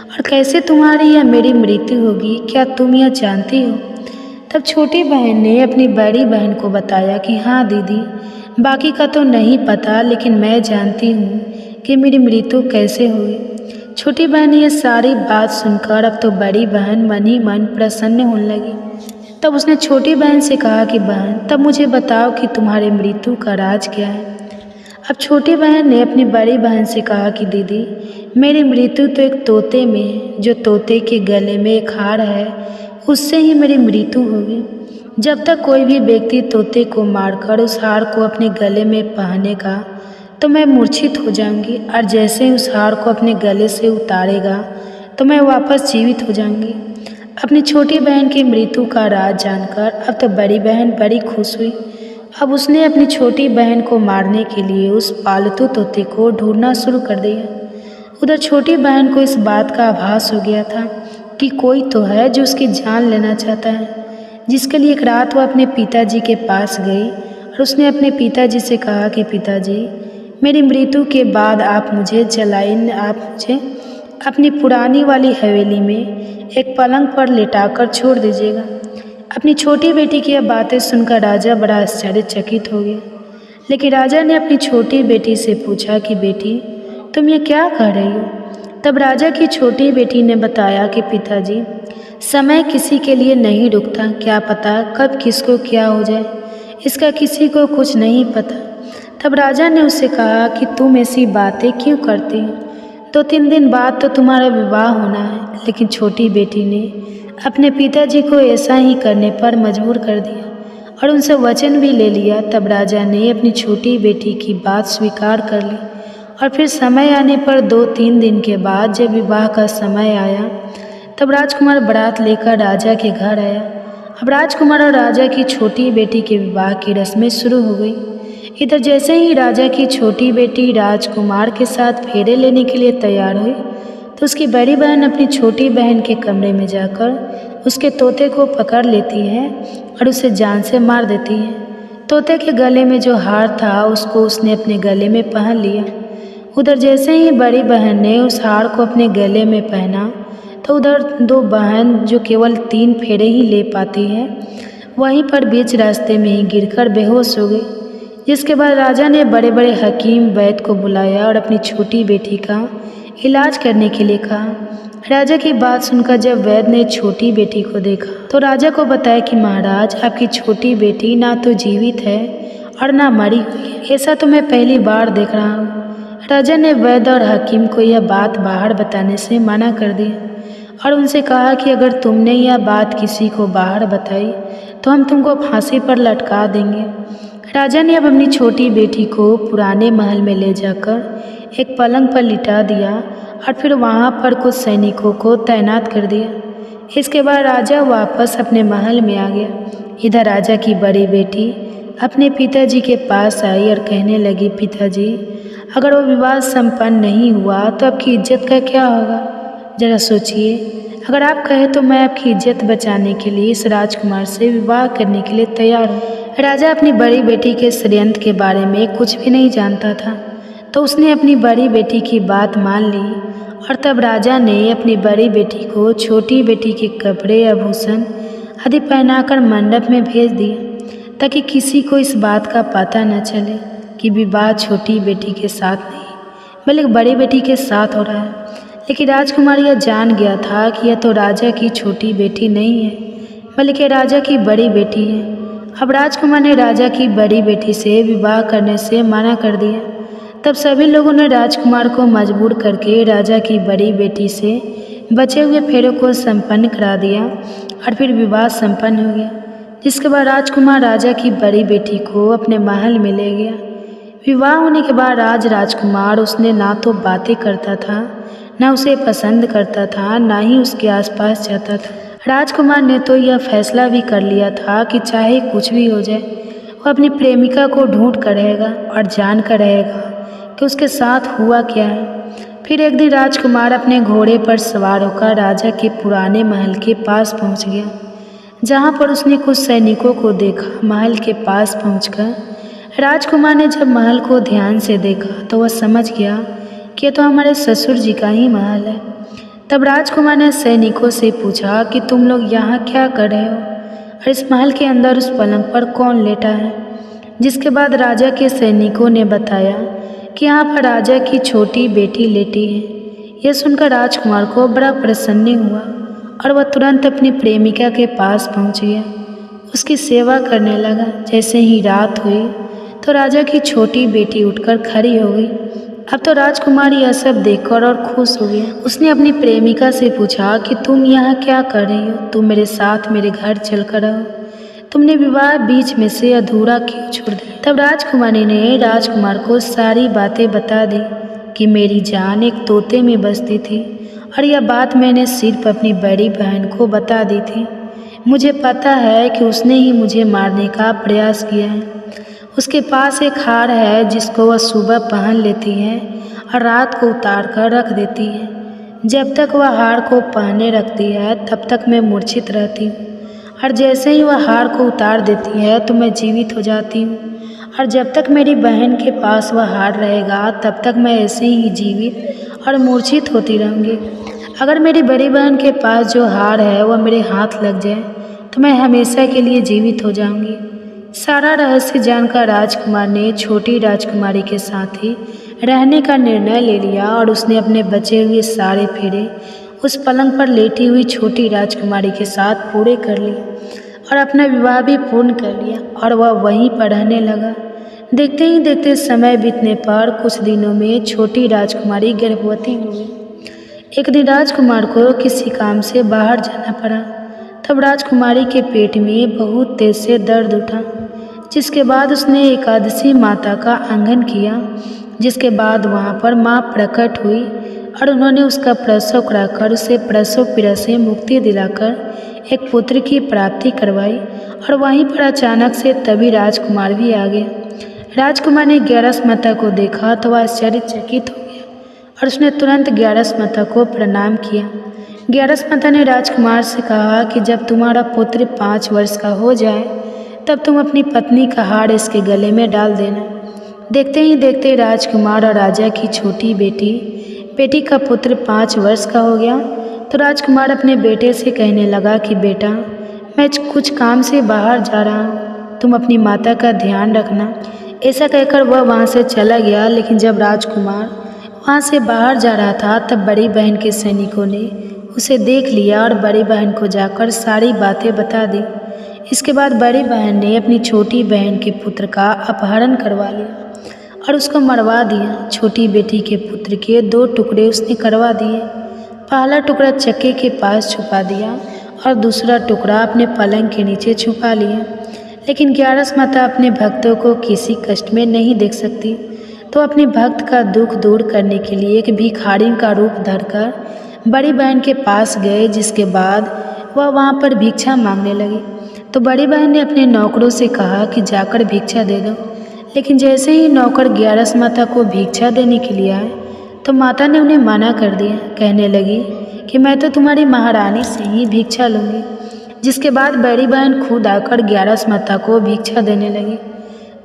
और कैसे तुम्हारी या मेरी मृत्यु होगी, क्या तुम यह जानती हो? तब छोटी बहन ने अपनी बड़ी बहन को बताया कि हाँ दीदी, बाकी का तो नहीं पता, लेकिन मैं जानती हूँ कि मेरी मृत्यु कैसे हुई। छोटी बहन ने यह सारी बात सुनकर अब तो बड़ी बहन मन ही मन प्रसन्न होने लगी। तब उसने छोटी बहन से कहा कि बहन, तब मुझे बताओ कि तुम्हारी मृत्यु का राज क्या है। अब छोटी बहन ने अपनी बड़ी बहन से कहा कि दीदी, मेरी मृत्यु तो एक तोते में है, जो तोते के गले में एक हार है, उससे ही मेरी मृत्यु होगी। जब तक कोई भी व्यक्ति तोते को मारकर उस हार को अपने गले में पहनेगा तो मैं मूर्छित हो जाऊंगी, और जैसे ही उस हार को अपने गले से उतारेगा तो मैं वापस जीवित हो जाऊंगी। अपनी छोटी बहन की मृत्यु का राज जानकर अब तो बड़ी बहन बड़ी खुश हुई। अब उसने अपनी छोटी बहन को मारने के लिए उस पालतू तोते को ढूंढना शुरू कर दिया। उधर छोटी बहन को इस बात का आभास हो गया था कि कोई तो है जो उसकी जान लेना चाहता है, जिसके लिए एक रात वह अपने पिताजी के पास गई और उसने अपने पिताजी से कहा कि पिताजी, मेरी मृत्यु के बाद आप मुझे अपनी पुरानी वाली हवेली में एक पलंग पर लिटाकर छोड़ दीजिएगा। अपनी छोटी बेटी की यह बातें सुनकर राजा बड़ा आश्चर्यचकित हो गया। लेकिन राजा ने अपनी छोटी बेटी से पूछा कि बेटी, तुम ये क्या कह रही हो? तब राजा की छोटी बेटी ने बताया कि पिताजी, समय किसी के लिए नहीं रुकता, क्या पता कब किसको क्या हो जाए, इसका किसी को कुछ नहीं पता। तब राजा ने उससे कहा कि तुम ऐसी बातें क्यों करती हो? 2-3 दिन बाद तो तुम्हारा विवाह होना है। लेकिन छोटी बेटी ने अपने पिताजी को ऐसा ही करने पर मजबूर कर दिया और उनसे वचन भी ले लिया। तब राजा ने अपनी छोटी बेटी की बात स्वीकार कर ली और फिर समय आने पर 2-3 दिन के बाद जब विवाह का समय आया तब राजकुमार बारात लेकर राजा के घर आया। अब राजकुमार और राजा की छोटी बेटी के विवाह की रस्में शुरू हो गई। इधर जैसे ही राजा की छोटी बेटी राजकुमार के साथ फेरे लेने के लिए तैयार हुई तो उसकी बड़ी बहन अपनी छोटी बहन के कमरे में जाकर उसके तोते को पकड़ लेती है और उसे जान से मार देती है। तोते के गले में जो हार था उसको उसने अपने गले में पहन लिया। उधर जैसे ही बड़ी बहन ने उस हार को अपने गले में पहना तो उधर 2 बहन जो केवल 3 फेरे ही ले पाती है वहीं पर बीच रास्ते में ही गिरकर बेहोश हो गई। जिसके बाद राजा ने बड़े बड़े हकीम वैद्य को बुलाया और अपनी छोटी बेटी का इलाज करने के लिए कहा। राजा की बात सुनकर जब वैद्य ने छोटी बेटी को देखा तो राजा को बताया कि महाराज, आपकी छोटी बेटी ना तो जीवित है और ना मरी हुई है। ऐसा तो मैं पहली बार देख रहा हूँ। राजा ने वैद्य और हकीम को यह बात बाहर बताने से मना कर दिया और उनसे कहा कि अगर तुमने यह बात किसी को बाहर बताई तो हम तुमको फांसी पर लटका देंगे। राजा ने अब अपनी छोटी बेटी को पुराने महल में ले जाकर एक पलंग पर लिटा दिया और फिर वहाँ पर कुछ सैनिकों को तैनात कर दिया। इसके बाद राजा वापस अपने महल में आ गया। इधर राजा की बड़ी बेटी अपने पिताजी के पास आई और कहने लगी, पिताजी, अगर वो विवाह संपन्न नहीं हुआ तो आपकी इज्जत का क्या होगा? जरा सोचिए, अगर आप कहें तो मैं आपकी इज्जत बचाने के लिए इस राजकुमार से विवाह करने के लिए तैयार हूँ। राजा अपनी बड़ी बेटी के षड्यंत्र के बारे में कुछ भी नहीं जानता था तो उसने अपनी बड़ी बेटी की बात मान ली और तब राजा ने अपनी बड़ी बेटी को छोटी बेटी के कपड़े आभूषण आदि पहनाकर मंडप में भेज दिया ताकि किसी को इस बात का पता न चले कि विवाह छोटी बेटी के साथ नहीं बल्कि बड़ी बेटी के साथ हो रहा है। लेकिन राजकुमार यह जान गया था कि यह तो राजा की छोटी बेटी नहीं है बल्कि राजा की बड़ी बेटी है। अब राजकुमार ने राजा की बड़ी बेटी से विवाह करने से मना कर दिया। तब सभी लोगों ने राजकुमार को मजबूर करके राजा की बड़ी बेटी से बचे हुए फेरों को संपन्न करा दिया और फिर विवाह संपन्न हो गया। जिसके बाद राजकुमार राजा की बड़ी बेटी को अपने महल में ले गया। विवाह होने के बाद राजकुमार उसने ना तो बातें करता था, ना उसे पसंद करता था, ना ही उसके आसपास जाता था। राजकुमार ने तो यह फैसला भी कर लिया था कि चाहे कुछ भी हो जाए वो अपनी प्रेमिका को ढूंढ कर रहेगा और जान कर रहेगा कि उसके साथ हुआ क्या है। फिर एक दिन राजकुमार अपने घोड़े पर सवार होकर राजा के पुराने महल के पास पहुंच गया, जहां पर उसने कुछ सैनिकों को देखा। महल के पास पहुंचकर राजकुमार ने जब महल को ध्यान से देखा तो वह समझ गया कि तो हमारे ससुर जी का ही महल है। तब राजकुमार ने सैनिकों से पूछा कि तुम लोग यहाँ क्या कर रहे हो और इस महल के अंदर उस पलंग पर कौन लेटा है? जिसके बाद राजा के सैनिकों ने बताया कि यहाँ पर राजा की छोटी बेटी लेटी है। यह सुनकर राजकुमार को बड़ा प्रसन्न हुआ और वह तुरंत अपनी प्रेमिका के पास पहुँच गया, उसकी सेवा करने लगा। जैसे ही रात हुई तो राजा की छोटी बेटी उठकर खड़ी हो गई। अब तो राजकुमार यह सब देखकर और खुश हो गया। उसने अपनी प्रेमिका से पूछा कि तुम यहाँ क्या कर रही हो? तुम मेरे साथ मेरे घर चल कर रहो। तुमने विवाह बीच में से अधूरा क्यों छोड़ दिया? तब राजकुमारी ने राजकुमार को सारी बातें बता दी कि मेरी जान एक तोते में बसती थी और यह बात मैंने सिर्फ अपनी बड़ी बहन को बता दी थी। मुझे पता है कि उसने ही मुझे मारने का प्रयास किया है। उसके पास एक हार है जिसको वह सुबह पहन लेती है और रात को उतार कर रख देती है। जब तक वह हार को पहने रखती है तब तक मैं मूर्छित रहती हूँ और जैसे ही वह हार को उतार देती है तो मैं जीवित हो जाती हूँ और जब तक मेरी बहन के पास वह हार रहेगा तब तक मैं ऐसे ही जीवित और मूर्छित होती रहूँगी। अगर मेरी बड़ी बहन के पास जो हार है वह मेरे हाथ लग जाए तो मैं हमेशा के लिए जीवित हो जाऊँगी। सारा रहस्य जानकर राजकुमार ने छोटी राजकुमारी के साथ ही रहने का निर्णय ले लिया और उसने अपने बचे हुए सारे फेरे उस पलंग पर लेटी हुई छोटी राजकुमारी के साथ पूरे कर लिए और अपना विवाह भी पूर्ण कर लिया और वह वहीं पर रहने लगा। देखते ही देखते समय बीतने पर कुछ दिनों में छोटी राजकुमारी गर्भवती हो गई। एक दिन राजकुमार को किसी काम से बाहर जाना पड़ा। तब राजकुमारी के पेट में बहुत तेज से दर्द उठा, जिसके बाद उसने एकादशी माता का आंगन किया, जिसके बाद वहाँ पर माँ प्रकट हुई और उन्होंने उसका प्रसव कराकर उसे प्रसव पीड़ा से मुक्ति दिलाकर एक पुत्र की प्राप्ति करवाई। और वहीं पर अचानक से तभी राजकुमार भी आ गया। राजकुमार ने ग्यारस माता को देखा तो वह आश्चर्यचकित हो गया और उसने तुरंत ग्यारस माता को प्रणाम किया। ग्यारस माता ने राजकुमार से कहा कि जब तुम्हारा पुत्र 5 वर्ष का हो जाए तब तुम अपनी पत्नी का हार इसके गले में डाल देना। देखते ही देखते राजकुमार और राजा की छोटी बेटी का पुत्र 5 वर्ष का हो गया। तो राजकुमार अपने बेटे से कहने लगा कि बेटा, मैं कुछ काम से बाहर जा रहा हूँ, तुम अपनी माता का ध्यान रखना। ऐसा कहकर वह वहाँ से चला गया। लेकिन जब राजकुमार वहाँ से बाहर जा रहा था तब बड़ी बहन के सैनिकों ने उसे देख लिया और बड़ी बहन को जाकर सारी बातें बता दी। इसके बाद बड़ी बहन ने अपनी छोटी बहन के पुत्र का अपहरण करवा लिया और उसको मरवा दिया। छोटी बेटी के पुत्र के 2 टुकड़े उसने करवा दिए। पहला टुकड़ा चक्के के पास छुपा दिया और दूसरा टुकड़ा अपने पलंग के नीचे छुपा लिया। लेकिन ग्यारस माता अपने भक्तों को किसी कष्ट में नहीं देख सकती, तो अपने भक्त का दुख दूर करने के लिए एक भिखारी का रूप धरकर बड़ी बहन के पास गए। जिसके बाद वह वहाँ पर भिक्षा मांगने लगी। तो बड़ी बहन ने अपने नौकरों से कहा कि जाकर भिक्षा दे दो। लेकिन जैसे ही नौकर ग्यारस माता को भिक्षा देने के लिए आए तो माता ने उन्हें मना कर दिया। कहने लगी कि मैं तो तुम्हारी महारानी से ही भिक्षा लूँगी। जिसके बाद बड़ी बहन खुद आकर ग्यारस माता को भिक्षा देने लगी।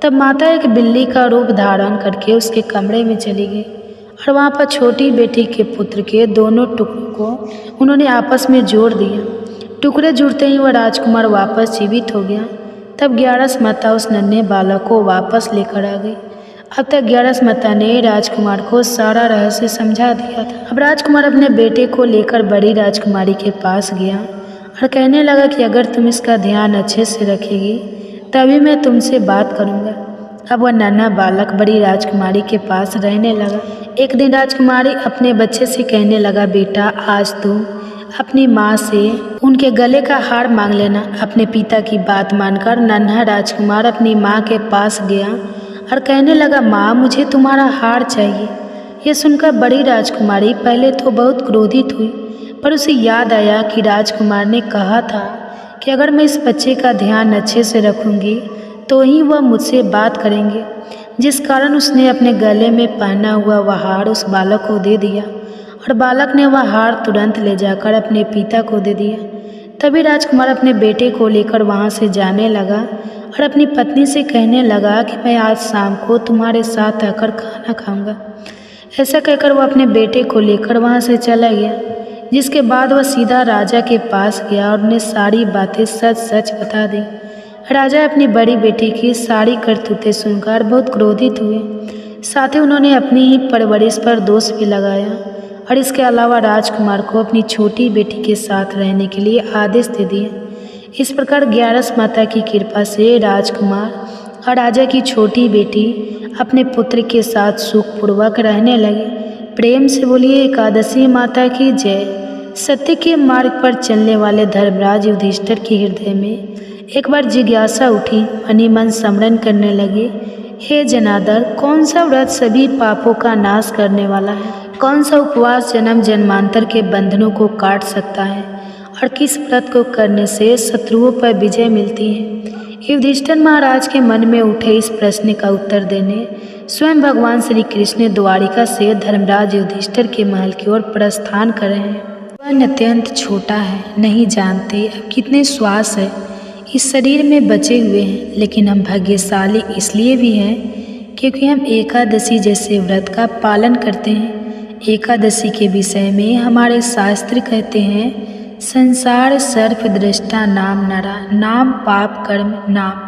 तब माता एक बिल्ली का रूप धारण करके उसके कमरे में चली गई और वहाँ पर छोटी बेटी के पुत्र के दोनों टुकड़ों को उन्होंने आपस में जोड़ दिया। टुकड़े जुड़ते ही वह राजकुमार वापस जीवित हो गया। तब ग्यारस माता उस नन्हे बालक को वापस लेकर आ गई। अब तक ग्यारस माता ने राजकुमार को सारा रहस्य समझा दिया था। अब राजकुमार अपने बेटे को लेकर बड़ी राजकुमारी के पास गया और कहने लगा कि अगर तुम इसका ध्यान अच्छे से रखेगी तभी मैं तुमसे बात करूँगा। अब वह नन्हा बालक बड़ी राजकुमारी के पास रहने लगा। एक दिन राजकुमारी अपने बच्चे से कहने लगा, बेटा आज तू अपनी माँ से उनके गले का हार मांग लेना। अपने पिता की बात मानकर नन्हा राजकुमार अपनी माँ के पास गया और कहने लगा, माँ मुझे तुम्हारा हार चाहिए। यह सुनकर बड़ी राजकुमारी पहले तो बहुत क्रोधित हुई, पर उसे याद आया कि राजकुमार ने कहा था कि अगर मैं इस बच्चे का ध्यान अच्छे से रखूँगी तो ही वह मुझसे बात करेंगे। जिस कारण उसने अपने गले में पहना हुआ वह हार उस बालक को दे दिया और बालक ने वह हार तुरंत ले जाकर अपने पिता को दे दिया। तभी राजकुमार अपने बेटे को लेकर वहाँ से जाने लगा और अपनी पत्नी से कहने लगा कि मैं आज शाम को तुम्हारे साथ आकर खाना खाऊंगा। ऐसा कहकर वह अपने बेटे को लेकर वहाँ से चला गया। जिसके बाद वह सीधा राजा के पास गया और उन्हें सारी बातें सच सच बता दी। राजा अपनी बड़ी बेटी की सारी करतूतें सुनकर बहुत क्रोधित हुए। साथ ही उन्होंने अपनी ही परवरिश पर दोष भी लगाया और इसके अलावा राजकुमार को अपनी छोटी बेटी के साथ रहने के लिए आदेश दे दिए। इस प्रकार ग्यारस माता की कृपा से राजकुमार और राजा की छोटी बेटी अपने पुत्र के साथ सुखपूर्वक रहने लगे। प्रेम से बोलिए एकादशी माता की जय। सत्य के मार्ग पर चलने वाले धर्मराज युधिष्ठिर के हृदय में एक बार जिज्ञासा उठी। मनी मन स्मरण करने लगे, हे जनार्दन, कौन सा व्रत सभी पापों का नाश करने वाला है? कौन सा उपवास जन्म जन्मांतर के बंधनों को काट सकता है और किस व्रत को करने से शत्रुओं पर विजय मिलती है? युधिष्ठिर महाराज के मन में उठे इस प्रश्न का उत्तर देने स्वयं भगवान श्री कृष्ण द्वारिका से धर्मराज युधिष्ठिर के महल की ओर प्रस्थान कर रहे हैं। वह अत्यंत छोटा है, नहीं जानते अब कितने श्वास है इस शरीर में बचे हुए हैं। लेकिन हम भाग्यशाली इसलिए भी हैं क्योंकि हम एकादशी जैसे व्रत का पालन करते हैं। एकादशी के विषय में हमारे शास्त्र कहते हैं, संसार सर्प दृष्टा नाम नरा, नाम पाप कर्म नाम।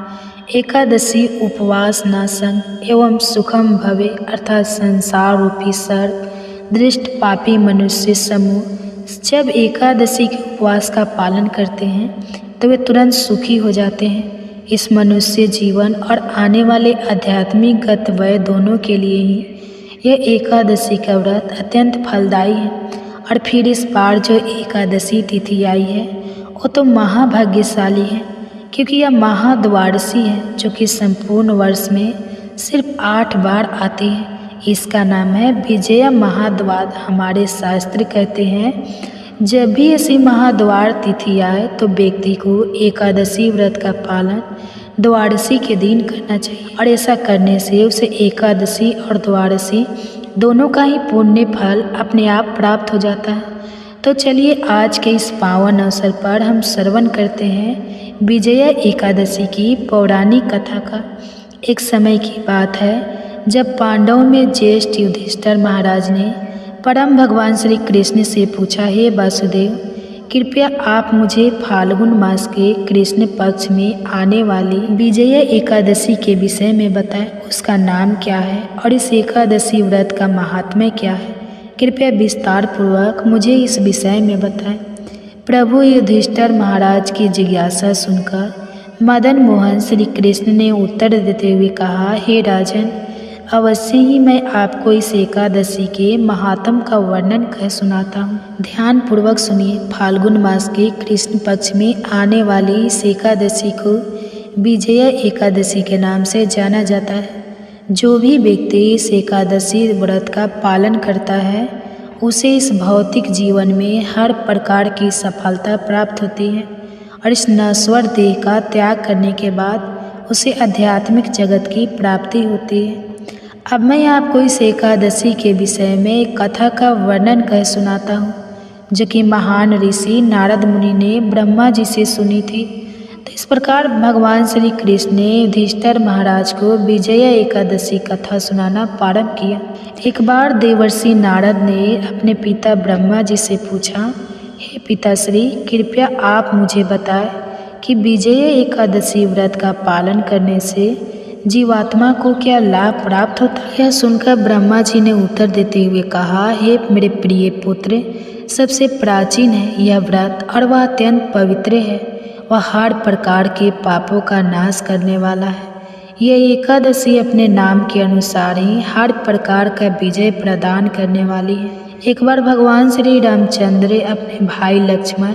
एकादशी उपवास नाशं एवं सुखम भवे, अर्थात संसार रूपी सर्प दृष्ट पापी मनुष्य समूह जब एकादशी के उपवास का पालन करते हैं तो वे तुरंत सुखी हो जाते हैं। इस मनुष्य जीवन और आने वाले आध्यात्मिक गत वय दोनों के लिए ही यह एकादशी का व्रत अत्यंत फलदायी है। और फिर इस बार जो एकादशी तिथि आई है वो तो महाभाग्यशाली है, क्योंकि यह महाद्वादशी है जो कि संपूर्ण वर्ष में सिर्फ 8 बार आती है। इसका नाम है विजय महाद्वार। हमारे शास्त्र कहते हैं जब भी ऐसी महाद्वार तिथि आए तो व्यक्ति को एकादशी व्रत का पालन द्वादशी के दिन करना चाहिए और ऐसा करने से उसे एकादशी और द्वादशी दोनों का ही पुण्य फल अपने आप प्राप्त हो जाता है। तो चलिए आज के इस पावन अवसर पर हम श्रवण करते हैं विजया एकादशी की पौराणिक कथा का। एक समय की बात है जब पांडवों में ज्येष्ठ युधिष्ठिर महाराज ने परम भगवान श्री कृष्ण से पूछा, हे वासुदेव, कृपया आप मुझे फाल्गुन मास के कृष्ण पक्ष में आने वाली विजया एकादशी के विषय में बताएं। उसका नाम क्या है और इस एकादशी व्रत का महात्म्य क्या है? कृपया विस्तार पूर्वक मुझे इस विषय में बताएं। प्रभु युधिष्ठिर महाराज की जिज्ञासा सुनकर मदन मोहन श्री कृष्ण ने उत्तर देते हुए कहा, हे राजन, अवश्य ही मैं आपको इस एकादशी के महात्म का वर्णन कर सुनाता हूँ। ध्यान पूर्वक सुनिए। फाल्गुन मास के कृष्ण पक्ष में आने वाली इस एकादशी को विजया एकादशी के नाम से जाना जाता है। जो भी व्यक्ति इस एकादशी व्रत का पालन करता है उसे इस भौतिक जीवन में हर प्रकार की सफलता प्राप्त होती है और इस नश्वर देह का त्याग करने के बाद उसे आध्यात्मिक जगत की प्राप्ति होती है। अब मैं आपको इस एकादशी के विषय में एक कथा का वर्णन कर सुनाता हूँ जो कि महान ऋषि नारद मुनि ने ब्रह्मा जी से सुनी थी। तो इस प्रकार भगवान श्री कृष्ण ने युधिष्ठिर महाराज को विजया एकादशी कथा सुनाना प्रारंभ किया। एक बार देवर्षि नारद ने अपने पिता ब्रह्मा जी से पूछा, हे पिताश्री, कृपया आप मुझे बताएं कि विजया एकादशी व्रत का पालन करने से जीवात्मा को क्या लाभ प्राप्त होता है? यह सुनकर ब्रह्मा जी ने उत्तर देते हुए कहा, हे मेरे प्रिय पुत्र, सबसे प्राचीन है यह व्रत और वह अत्यंत पवित्र है। वह हर प्रकार के पापों का नाश करने वाला है। यह एकादशी अपने नाम के अनुसार ही हर प्रकार का विजय प्रदान करने वाली है। एक बार भगवान श्री रामचंद्र अपने भाई लक्ष्मण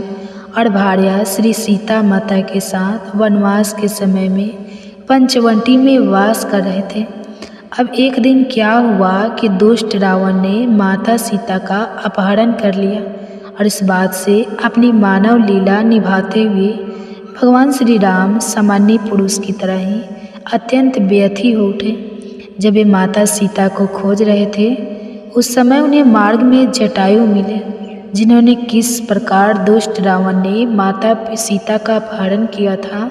और भार्या श्री सीता माता के साथ वनवास के समय में पंचवटी में वास कर रहे थे। अब एक दिन क्या हुआ कि दुष्ट रावण ने माता सीता का अपहरण कर लिया और इस बात से अपनी मानव लीला निभाते हुए भगवान श्री राम सामान्य पुरुष की तरह ही अत्यंत व्यथी हो उठे। जब वे माता सीता को खोज रहे थे उस समय उन्हें मार्ग में जटायु मिले, जिन्होंने किस प्रकार दुष्ट रावण ने माता सीता का अपहरण किया था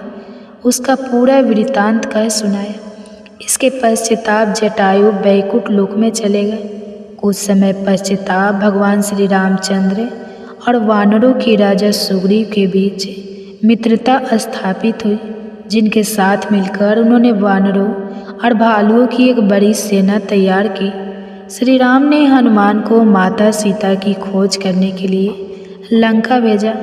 उसका पूरा वृत्तांत कह सुनाया। इसके पश्चाताप जटायु बैकुंठ लोक में चले गए। कुछ समय पश्चाताप भगवान श्री रामचंद्र और वानरों के राजा सुग्रीव के बीच मित्रता स्थापित हुई, जिनके साथ मिलकर उन्होंने वानरों और भालुओं की एक बड़ी सेना तैयार की। श्री राम ने हनुमान को माता सीता की खोज करने के लिए लंका भेजा,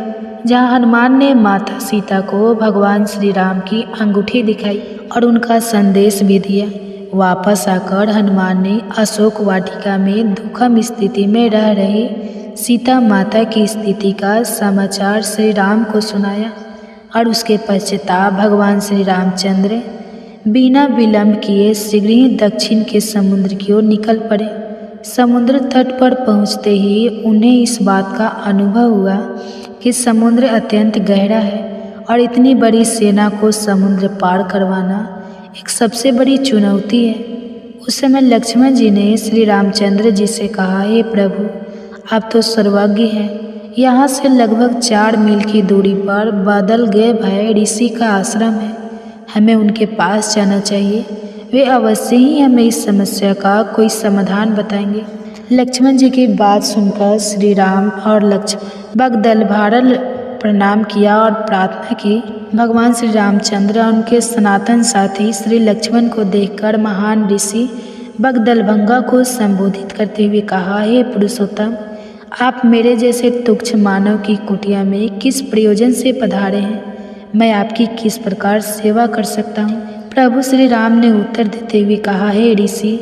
जहाँ हनुमान ने माता सीता को भगवान श्री राम की अंगूठी दिखाई और उनका संदेश भी दिया। वापस आकर हनुमान ने अशोक वाटिका में दुखम स्थिति में रह रही सीता माता की स्थिति का समाचार श्री राम को सुनाया और उसके पश्चाताप भगवान श्री रामचंद्र बिना विलंब किए शीघ्र ही दक्षिण के समुद्र की ओर निकल पड़े। समुद्र तट पर पहुँचते ही उन्हें इस बात का अनुभव हुआ कि समुद्र अत्यंत गहरा है और इतनी बड़ी सेना को समुद्र पार करवाना एक सबसे बड़ी चुनौती है। उस समय लक्ष्मण जी ने श्री रामचंद्र जी से कहा, हे प्रभु, आप तो सर्वज्ञ हैं। यहाँ से लगभग 4 मील की दूरी पर बादल गए भय ऋषि का आश्रम है। हमें उनके पास जाना चाहिए। वे अवश्य ही हमें इस समस्या का कोई समाधान बताएंगे। लक्ष्मण जी की बात सुनकर श्री राम और लक्ष्मण बगदल भारल प्रणाम किया और प्रार्थना की। भगवान श्री रामचंद्र और उनके सनातन साथी श्री लक्ष्मण को देखकर महान ऋषि बगदलभंगा को संबोधित करते हुए कहा, हे पुरुषोत्तम, आप मेरे जैसे तुच्छ मानव की कुटिया में किस प्रयोजन से पधारे हैं? मैं आपकी किस प्रकार सेवा कर सकता हूँ? प्रभु श्री राम ने उत्तर देते हुए कहा, हे ऋषि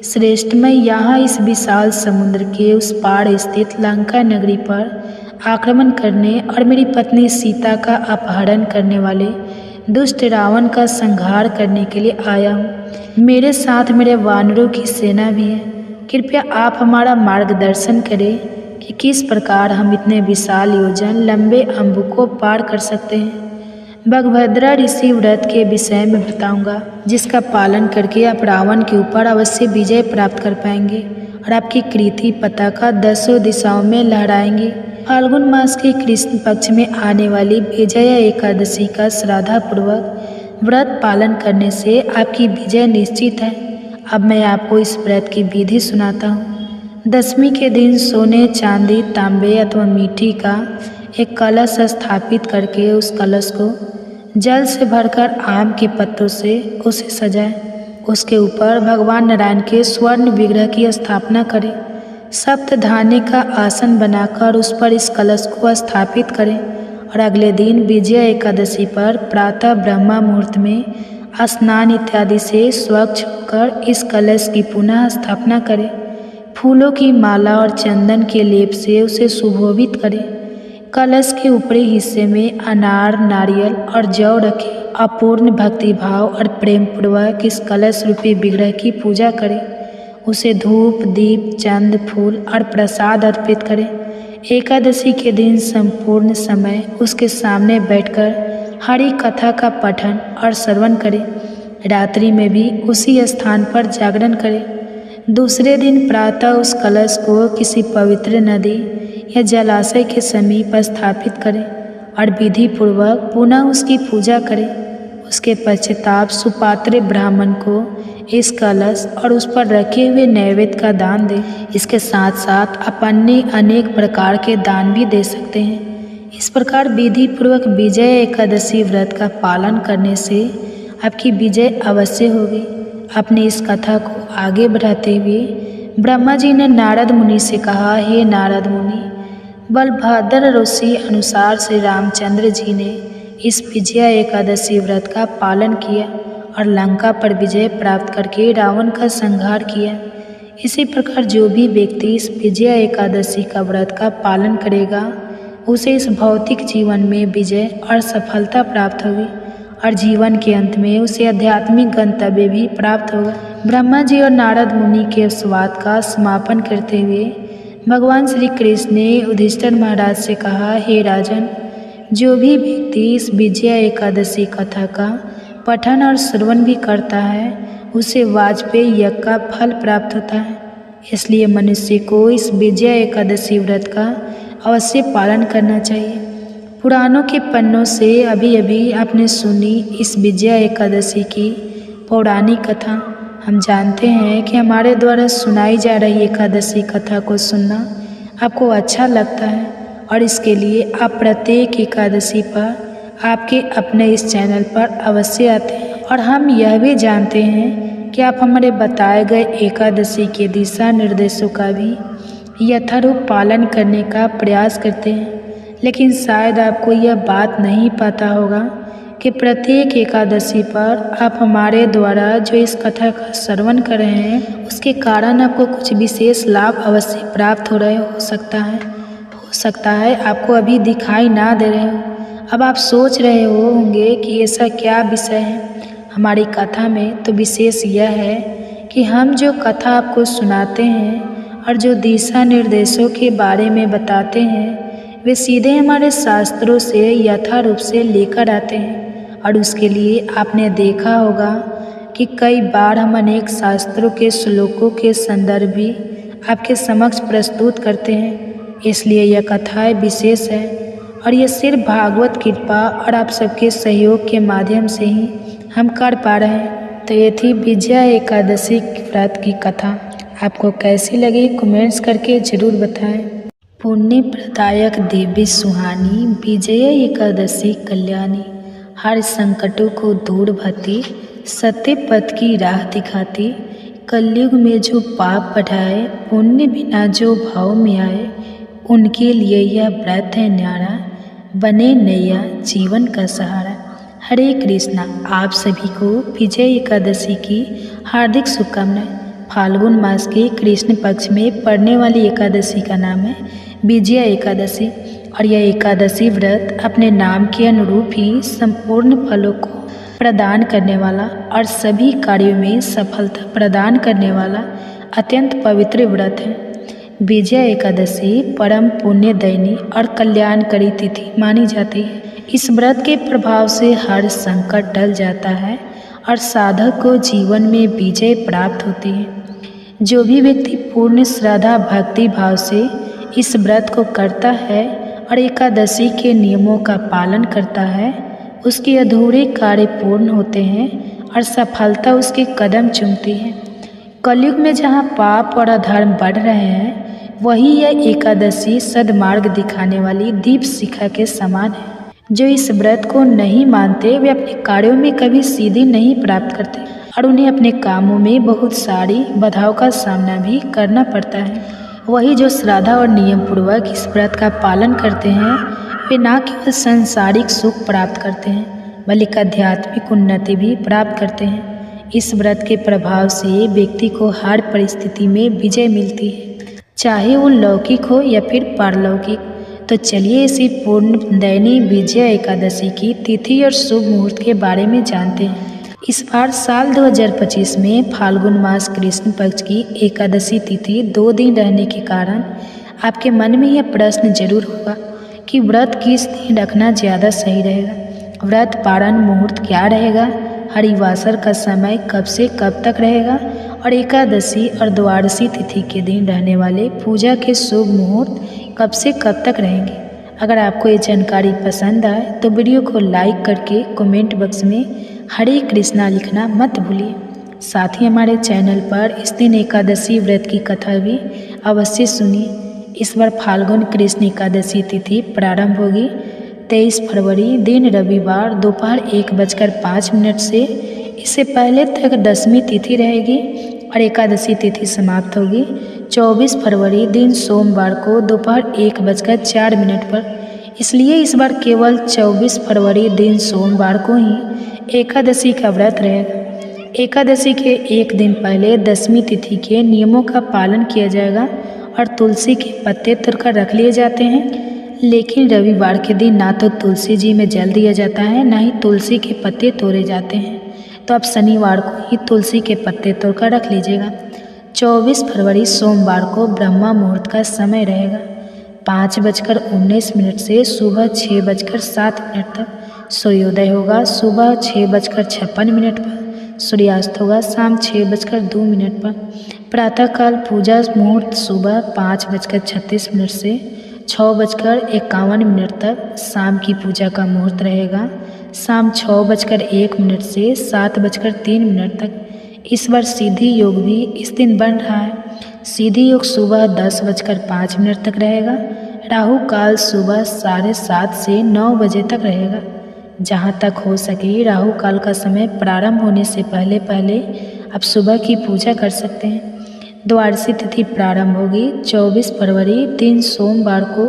श्रेष्ठ, मैं यहाँ इस विशाल समुद्र के उस पार स्थित लंका नगरी पर आक्रमण करने और मेरी पत्नी सीता का अपहरण करने वाले दुष्ट रावण का संहार करने के लिए आया हूँ। मेरे साथ मेरे वानरों की सेना भी है। कृपया आप हमारा मार्गदर्शन करें कि किस प्रकार हम इतने विशाल योजन लंबे अम्बु को पार कर सकते हैं। भगभद्रा ऋषि व्रत के विषय में बताऊंगा, जिसका पालन करके आप रावण के ऊपर अवश्य विजय प्राप्त कर पाएंगे और आपकी कृति पताका 10 दिशाओं में लहराएंगे। फाल्गुन मास के कृष्ण पक्ष में आने वाली विजया एकादशी का श्रद्धापूर्वक व्रत पालन करने से आपकी विजय निश्चित है। अब मैं आपको इस व्रत की विधि सुनाता हूँ। दशमी के दिन सोने, चांदी, तांबे अथवा मिट्टी का एक कलश स्थापित करके उस कलश को जल से भरकर आम के पत्तों से उसे सजाएं। उसके ऊपर भगवान नारायण के स्वर्ण विग्रह की स्थापना करें। सप्तधान्य का आसन बनाकर उस पर इस कलश को स्थापित करें और अगले दिन विजया एकादशी पर प्रातः ब्रह्मा मुहूर्त में स्नान इत्यादि से स्वच्छ होकर इस कलश की पुनः स्थापना करें। फूलों की माला और चंदन के लेप से उसे सुशोभित करें। कलश के ऊपरी हिस्से में अनार, नारियल और जौ रखें। अपूर्ण भक्ति भाव और प्रेम पूर्वक इस कलश रूपी विग्रह की पूजा करें। उसे धूप, दीप, चंद, फूल और प्रसाद अर्पित करें। एकादशी के दिन संपूर्ण समय उसके सामने बैठकर हरि कथा का पठन और श्रवण करें। रात्रि में भी उसी स्थान पर जागरण करें। दूसरे दिन प्रातः उस कलश को किसी पवित्र नदी या जलाशय के समीप स्थापित करें और विधि पूर्वक पुनः उसकी पूजा करें। उसके पश्चाताप सुपात्र ब्राह्मण को इस कलश और उस पर रखे हुए नैवेद्य का दान दें। इसके साथ साथ अपने अनेक प्रकार के दान भी दे सकते हैं। इस प्रकार विधि पूर्वक विजय एकादशी व्रत का पालन करने से आपकी विजय अवश्य होगी। अपनी इस कथा को आगे बढ़ाते हुए ब्रह्मा जी ने नारद मुनि से कहा, हे नारद मुनि, बलभद्र ऋषि अनुसार श्री रामचंद्र जी ने इस विजया एकादशी व्रत का पालन किया और लंका पर विजय प्राप्त करके रावण का संहार किया। इसी प्रकार जो भी व्यक्ति इस विजया एकादशी का व्रत का पालन करेगा उसे इस भौतिक जीवन में विजय और सफलता प्राप्त होगी और जीवन के अंत में उसे आध्यात्मिक गंतव्य भी प्राप्त होगा। ब्रह्मा जी और नारद मुनि के संवाद का समापन करते हुए भगवान श्री कृष्ण ने युधिष्ठिर महाराज से कहा, हे राजन, जो भी व्यक्ति इस विजया एकादशी कथा का पठन और श्रवण भी करता है उसे वाजपेयी यज्ञ का फल प्राप्त होता है। इसलिए मनुष्य को इस विजया एकादशी व्रत का अवश्य पालन करना चाहिए। पुराणों के पन्नों से अभी अभी आपने सुनी इस विजया एकादशी की पौराणिक कथा। हम जानते हैं कि हमारे द्वारा सुनाई जा रही एकादशी कथा को सुनना आपको अच्छा लगता है और इसके लिए आप प्रत्येक एकादशी पर आपके अपने इस चैनल पर अवश्य आते हैं। और हम यह भी जानते हैं कि आप हमारे बताए गए एकादशी के दिशा निर्देशों का भी यथारूप पालन करने का प्रयास करते हैं। लेकिन शायद आपको यह बात नहीं पता होगा कि प्रत्येक एकादशी पर आप हमारे द्वारा जो इस कथा का श्रवण कर रहे हैं उसके कारण आपको कुछ विशेष लाभ अवश्य प्राप्त हो सकता है आपको अभी दिखाई ना दे रहे हो। अब आप सोच रहे होंगे कि ऐसा क्या विषय है हमारी कथा में। तो विशेष यह है कि हम जो कथा आपको सुनाते हैं और जो दिशा निर्देशों के बारे में बताते हैं वे सीधे हमारे शास्त्रों से यथा रूप से लेकर आते हैं। और उसके लिए आपने देखा होगा कि कई बार हम अनेक शास्त्रों के श्लोकों के संदर्भ भी आपके समक्ष प्रस्तुत करते हैं। इसलिए यह कथाएं विशेष है और यह सिर्फ भागवत कृपा और आप सबके सहयोग के माध्यम से ही हम कर पा रहे हैं। तो ये थी विजया एकादशी व्रत की कथा। आपको कैसी लगी कमेंट्स करके ज़रूर बताएं। पुण्य प्रदायक देवी सुहानी विजया एकादशी कल्याणी, हर संकटों को दूर भती, सत्य पथ की राह दिखाती, कलयुग में जो पाप बढ़ाए, पुण्य बिना जो भाव में आए, उनके लिए यह व्रत है न्यारा, बने नैया जीवन का सहारा। हरे कृष्णा। आप सभी को विजय एकादशी की हार्दिक शुभकामनाएं। फाल्गुन मास के कृष्ण पक्ष में पड़ने वाली एकादशी का नाम है विजया एकादशी और यह एकादशी व्रत अपने नाम के अनुरूप ही संपूर्ण फलों को प्रदान करने वाला और सभी कार्यों में सफलता प्रदान करने वाला अत्यंत पवित्र व्रत है। विजया एकादशी परम पुण्यदायिनी और कल्याणकारी तिथि मानी जाती है। इस व्रत के प्रभाव से हर संकट टल जाता है और साधक को जीवन में विजय प्राप्त होती है। जो भी व्यक्ति पूर्ण श्रद्धा भक्ति भाव से इस व्रत को करता है और एकादशी के नियमों का पालन करता है, उसके अधूरे कार्य पूर्ण होते हैं और सफलता उसके कदम चूमती है। कलयुग में जहाँ पाप और अधर्म बढ़ रहे हैं, वही यह एकादशी सद्मार्ग दिखाने वाली दीप शिखा के समान है। जो इस व्रत को नहीं मानते वे अपने कार्यों में कभी सिद्धि नहीं प्राप्त करते और उन्हें अपने कामों में बहुत सारी बाधाओं का सामना भी करना पड़ता है। वही जो श्रद्धा और नियम पूर्वक इस व्रत का पालन करते हैं, वे न केवल सांसारिक सुख प्राप्त करते हैं बल्कि आध्यात्मिक उन्नति भी प्राप्त करते हैं। इस व्रत के प्रभाव से व्यक्ति को हर परिस्थिति में विजय मिलती है, चाहे वो लौकिक हो या फिर पारलौकिक। तो चलिए इसी पूर्ण दैनी विजया एकादशी की तिथि और शुभ मुहूर्त के बारे में जानते हैं। इस बार साल 2025 में फाल्गुन मास कृष्ण पक्ष की एकादशी तिथि 2 दिन रहने के कारण आपके मन में यह प्रश्न जरूर होगा कि व्रत किस दिन रखना ज़्यादा सही रहेगा। व्रत पारण मुहूर्त क्या रहेगा, हरिवासर का समय कब से कब तक रहेगा और एकादशी और द्वादशी तिथि के दिन रहने वाले पूजा के शुभ मुहूर्त कब से कब तक रहेंगे। अगर आपको ये जानकारी पसंद आए तो वीडियो को लाइक करके कमेंट बॉक्स में हरे कृष्णा लिखना मत भूलिए। साथ ही हमारे चैनल पर इस दिन एकादशी व्रत की कथा भी अवश्य सुनिए। इस बार फाल्गुन कृष्ण एकादशी तिथि प्रारंभ होगी 23 फरवरी दिन रविवार दोपहर 1:05 से। इससे पहले तक दशमी तिथि रहेगी और एकादशी तिथि समाप्त होगी 24 फरवरी दिन सोमवार को दोपहर 1:04 पर। इसलिए इस बार केवल 24 फरवरी दिन सोमवार को ही एकादशी का व्रत रहेगा। एकादशी के एक दिन पहले दशमी तिथि के नियमों का पालन किया जाएगा और तुलसी के पत्ते तोड़कर रख लिए जाते हैं। लेकिन रविवार के दिन ना तो तुलसी जी में जल दिया जाता है, ना ही तुलसी के पत्ते तोड़े जाते हैं। तो आप शनिवार को ही तुलसी के पत्ते तोड़कर रख लीजिएगा। 24 फरवरी सोमवार को ब्रह्मा मुहूर्त का समय रहेगा 5:19 से सुबह 6:07 तक। सूर्योदय होगा सुबह 6:56 पर। सूर्यास्त होगा शाम 6:02 पर। प्रातःकाल पूजा मुहूर्त सुबह 5:36 से 6:51 तक। शाम की पूजा का मुहूर्त रहेगा शाम 6:01 से 7:03 तक। इस बार सिद्धि योग भी इस दिन बन रहा है। सिद्धि योग सुबह 10:05 तक रहेगा। राहु काल सुबह 7:30 से 9 बजे तक रहेगा। जहाँ तक हो सके राहु काल का समय प्रारंभ होने से पहले पहले आप सुबह की पूजा कर सकते हैं। द्वादशी तिथि प्रारंभ होगी 24 फरवरी दिन सोमवार को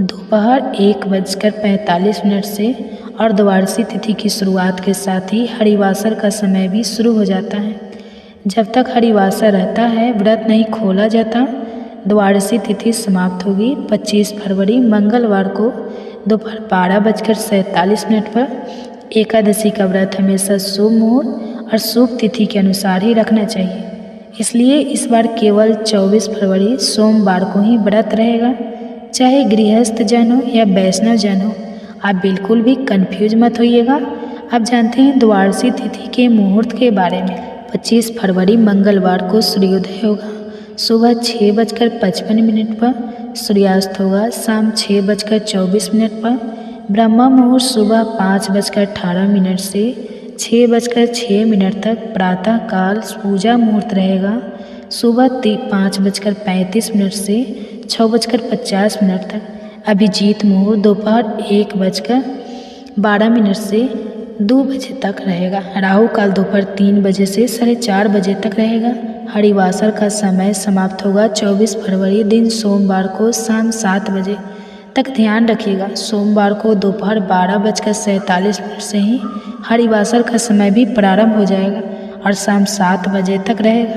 दोपहर 1:45 से और द्वादशी तिथि की शुरुआत के साथ ही हरिवासर का समय भी शुरू हो जाता है। जब तक हरिवासर रहता है व्रत नहीं खोला जाता। द्वादशी तिथि समाप्त होगी 25 फरवरी मंगलवार को दोपहर 12:47 पर। एकादशी का व्रत हमेशा शुभ मुहूर्त और शुभ तिथि के अनुसार ही रखना चाहिए। इसलिए इस बार केवल 24 फरवरी सोमवार को ही व्रत रहेगा। चाहे गृहस्थ जन हो या वैष्णव जन हो, आप बिल्कुल भी कंफ्यूज मत होइएगा। आप जानते हैं द्वादशी तिथि के मुहूर्त के बारे में। 25 फरवरी मंगलवार को सूर्योदय होगा सुबह 6:55 पर। सूर्यास्त होगा शाम 6:24 पर। ब्रह्मा मुहूर्त सुबह 5:18 से 6:06 तक। प्रातः काल पूजा मुहूर्त रहेगा सुबह 5:35 से 6:50 तक। अभिजीत मुहूर्त दोपहर 1:12 से 2 बजे तक रहेगा। राहु काल दोपहर 3 बजे से 4:30 बजे तक रहेगा। हरिवासर का समय समाप्त होगा 24 फरवरी दिन सोमवार को शाम 7 बजे तक। ध्यान रखिएगा सोमवार को दोपहर 12:47 से ही हरिवासर का समय भी प्रारंभ हो जाएगा और शाम 7 बजे तक रहेगा।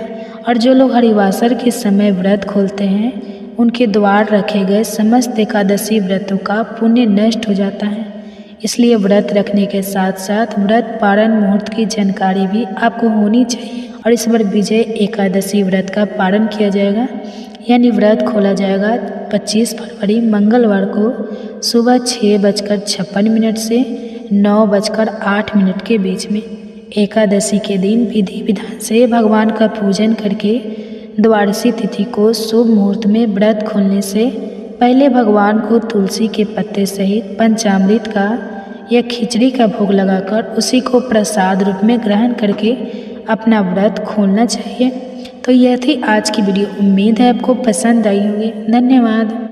और जो लोग हरिवासर के समय व्रत खोलते हैं उनके द्वार रखे गए समस्त एकादशी व्रतों का पुण्य नष्ट हो जाता है। इसलिए व्रत रखने के साथ साथ व्रत पारण मुहूर्त की जानकारी भी आपको होनी चाहिए। और इस बार विजय एकादशी व्रत का पारण किया जाएगा, यानी व्रत खोला जाएगा 25 फरवरी मंगलवार को सुबह 6:56 से 9:08 के बीच में। एकादशी के दिन विधि विधान से भगवान का पूजन करके द्वादशी तिथि को शुभ मुहूर्त में व्रत खोलने से पहले भगवान को तुलसी के पत्ते सहित पंचामृत का या खिचड़ी का भोग लगाकर उसी को प्रसाद रूप में ग्रहण करके अपना व्रत खोलना चाहिए। तो यह थी आज की वीडियो। उम्मीद है आपको पसंद आई होगी। धन्यवाद।